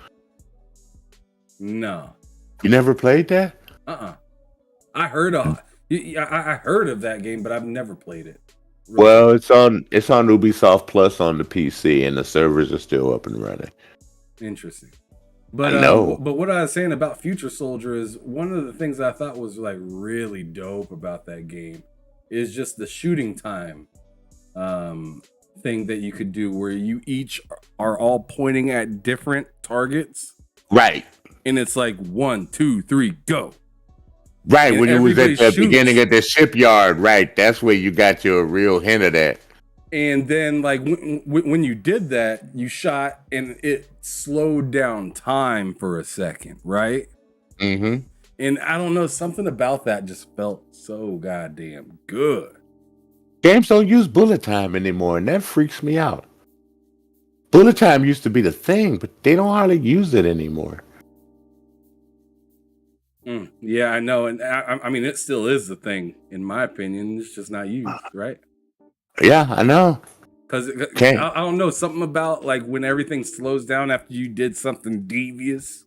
No. You never played that? I heard of that game, but I've never played it. Really. Well, it's on Ubisoft Plus on the PC, and the servers are still up and running. Interesting. But I know. But what I was saying about Future Soldier is one of the things I thought was like really dope about that game is just the shooting time thing that you could do, where you each are all pointing at different targets. Right. And it's like 1, 2, 3, go. Right, and when it was at the shoots. beginning of the shipyard, right? That's where you got your real hint of that. And then, like, when you did that, you shot, and it slowed down time for a second, right? Mm-hmm. And I don't know, something about that just felt so goddamn good. Games don't use bullet time anymore, and that freaks me out. Bullet time used to be the thing, but they don't hardly use it anymore. Yeah, I know, and I mean, it still is the thing, in my opinion. It's just not used, right? Yeah, I know. Because I don't know, something about like when everything slows down after you did something devious.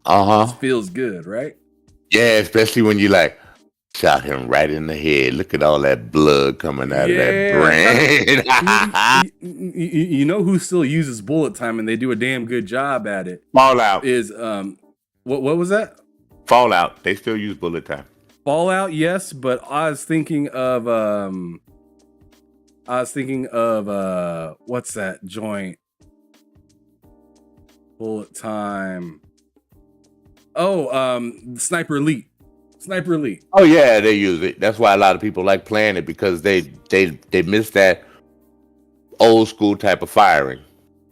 It feels good, right? Yeah, especially when you like shot him right in the head. Look at all that blood coming out of that brain. You know who still uses bullet time and they do a damn good job at it? Fallout is what was that? Fallout. They still use bullet time. Fallout, yes, but I was thinking of what's that joint? Bullet time. Sniper Elite. Oh yeah, they use it. That's why a lot of people like playing it, because they miss that old school type of firing.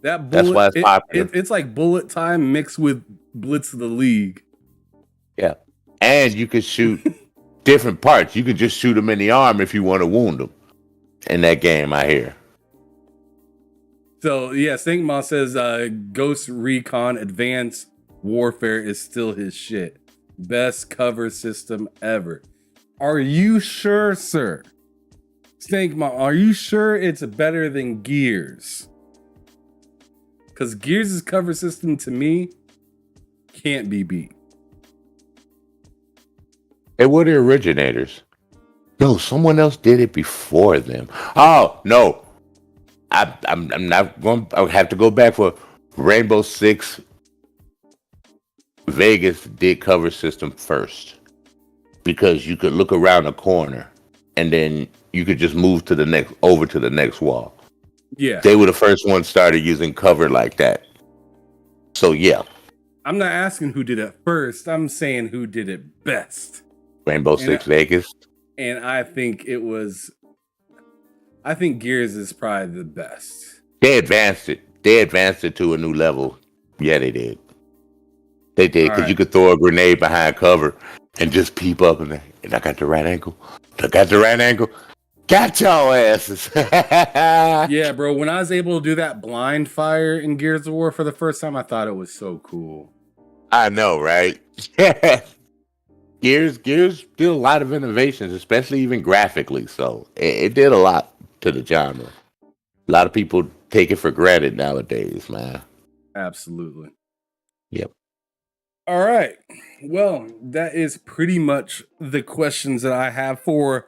That's why it's popular. It's like bullet time mixed with Blitz of the League. Yeah, and you can shoot different parts. You can just shoot them in the arm if you want to wound them. In that game, I hear. So yeah, Stinkma says Ghost Recon Advanced Warfare is still his shit. Best cover system ever. Are you sure, sir? Stinkma, are you sure it's better than Gears? Because Gears' cover system to me can't be beat. They were the originators. No, someone else did it before them. Oh no, I'm not going. I would have to go back for Rainbow Six. Vegas did cover system first, because you could look around the corner and then you could just move to the next wall. Yeah, they were the first ones started using cover like that. So yeah, I'm not asking who did it first. I'm saying who did it best. Rainbow Six Vegas. And I think Gears is probably the best. They advanced it. They advanced it to a new level. Yeah, they did. They did, because you could throw a grenade behind cover and just peep up and I got the right angle. Got your asses. Yeah, bro. When I was able to do that blind fire in Gears of War for the first time, I thought it was so cool. I know, right? Gears did a lot of innovations, especially even graphically. So it did a lot to the genre. A lot of people take it for granted nowadays, man. Absolutely. Yep. All right. Well, that is pretty much the questions that I have for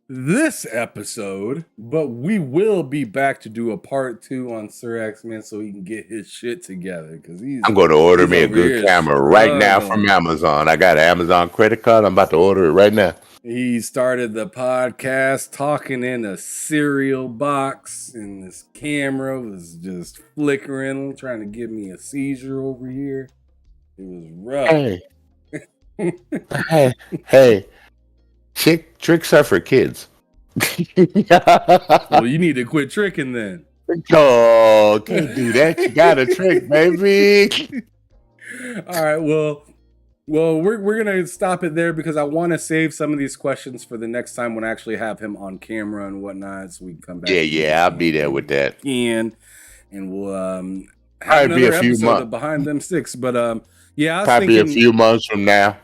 this episode, but we will be back to do a part 2 on Sir X-Man so he can get his shit together, because I'm going to order me a good camera right now from Amazon. I got an Amazon credit card. I'm about to order it right now. He started the podcast talking in a cereal box, and this camera was just flickering, trying to give me a seizure over here. was rough. Hey, tricks are for kids. Well, you need to quit tricking then. Oh, can't do that. You got a trick, baby. All right. Well, we're gonna stop it there because I want to save some of these questions for the next time when I actually have him on camera and whatnot, so we can come back. Yeah, I'll be there with that. And we'll have Probably be another a few episode months. of Behind Them Sticks. But yeah, I was Probably thinking a few months from now.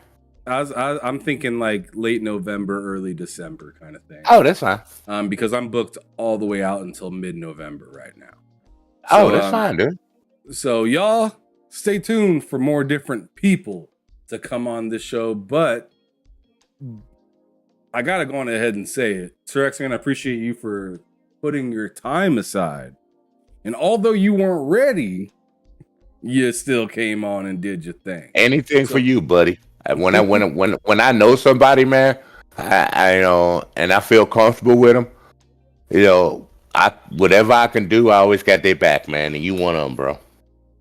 I'm thinking like late November, early December kind of thing. Oh, that's fine. Because I'm booked all the way out until mid-November right now. So, that's fine, dude. So y'all stay tuned for more different people to come on this show, but I gotta go on ahead and say it. Sir X-Man, I appreciate you for putting your time aside. And although you weren't ready, you still came on and did your thing. Anything for you, buddy. When I know somebody, man, I and I feel comfortable with them, whatever I can do, I always got their back, man. And you one of them, bro.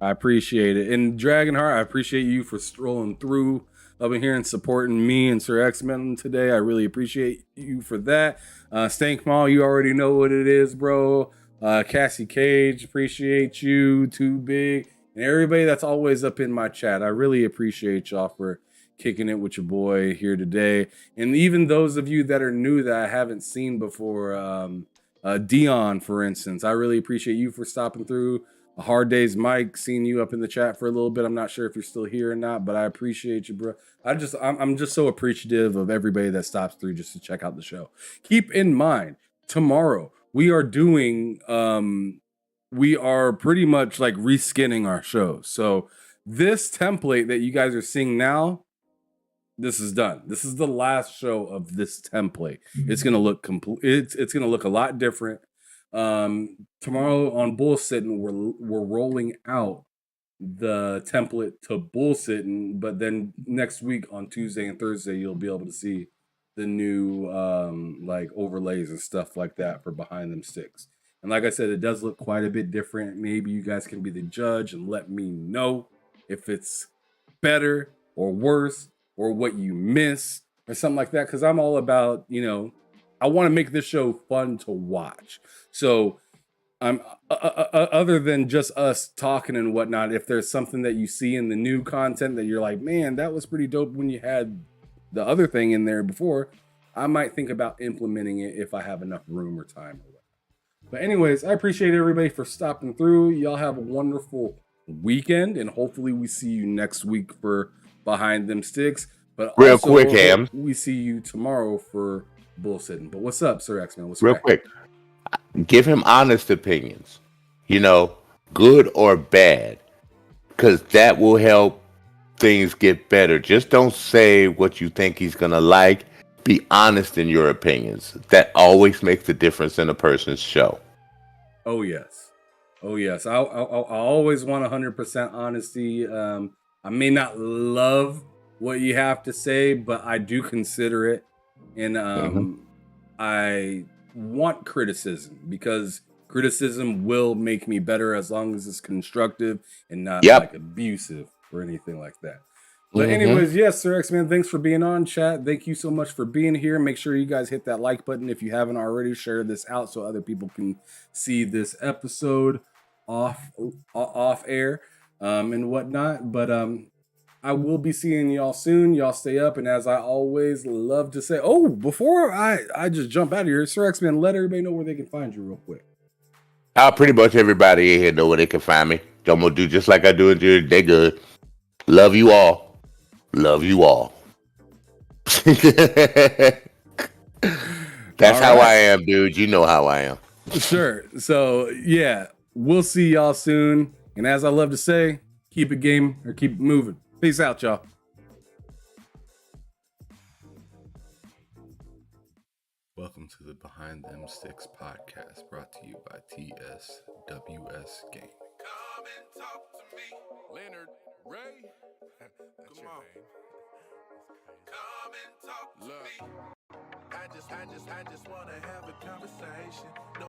I appreciate it. And Dragonheart, I appreciate you for strolling through up in here and supporting me and Sir X-Men today. I really appreciate you for that. Stank Mall, you already know what it is, bro. Cassie Cage, appreciate you. Too Big. And everybody that's always up in my chat. I really appreciate y'all for kicking it with your boy here today. And even those of you that are new that I haven't seen before, Dion, for instance, I really appreciate you for stopping through. Hard Days Mike, seeing you up in the chat for a little bit. I'm not sure if you're still here or not, but I appreciate you, bro. I'm just so appreciative of everybody that stops through just to check out the show. Keep in mind, tomorrow we are doing we are pretty much like reskinning our show. So this template that you guys are seeing now, this is done. This is the last show of this template. It's gonna look complete. It's gonna look a lot different. Tomorrow on Bullsitting, we're rolling out the template to Bullsitting, but then next week on Tuesday and Thursday, you'll be able to see the new like overlays and stuff like that for Behind Them Sticks. And like I said, it does look quite a bit different. Maybe you guys can be the judge and let me know if it's better or worse or what you miss or something like that. Because I'm all about, I want to make this show fun to watch. So I'm other than just us talking and whatnot, if there's something that you see in the new content that you're like, man, that was pretty dope when you had the other thing in there before, I might think about implementing it if I have enough room or time. But anyways, I appreciate everybody for stopping through. Y'all have a wonderful weekend, and hopefully we see you next week for Behind Them Sticks. But real also, quick, Ham, we see you tomorrow for Bullsitting. But what's up, Sir X-Man? What's real quick? Give him honest opinions, good or bad, because that will help things get better. Just don't say what you think he's gonna like. Be honest in your opinions. That always makes a difference in a person's show. Oh yes. I always want 100% honesty. I may not love what you have to say, but I do consider it, and I want criticism because criticism will make me better as long as it's constructive and not like abusive or anything like that. But anyways, yes, Sir X-Man, thanks for being on, chat. Thank you so much for being here. Make sure you guys hit that like button if you haven't already. Share this out so other people can see this episode off air and whatnot. But I will be seeing y'all soon. Y'all stay up. And as I always love to say, before I just jump out of here, Sir X-Man, let everybody know where they can find you real quick. Pretty much everybody in here know where they can find me. I'm going to do just like I do it. They good. Love you all. Love you all. That's how I am, dude. You know how I am. Sure. So, yeah, we'll see y'all soon. And as I love to say, keep it game or keep it moving. Peace out, y'all. Welcome to the Behind Them Sticks podcast, brought to you by TSWS Gaming. Come and talk to me, Lennard Ray. Come on. Come and talk to me. I just wanna have a conversation. No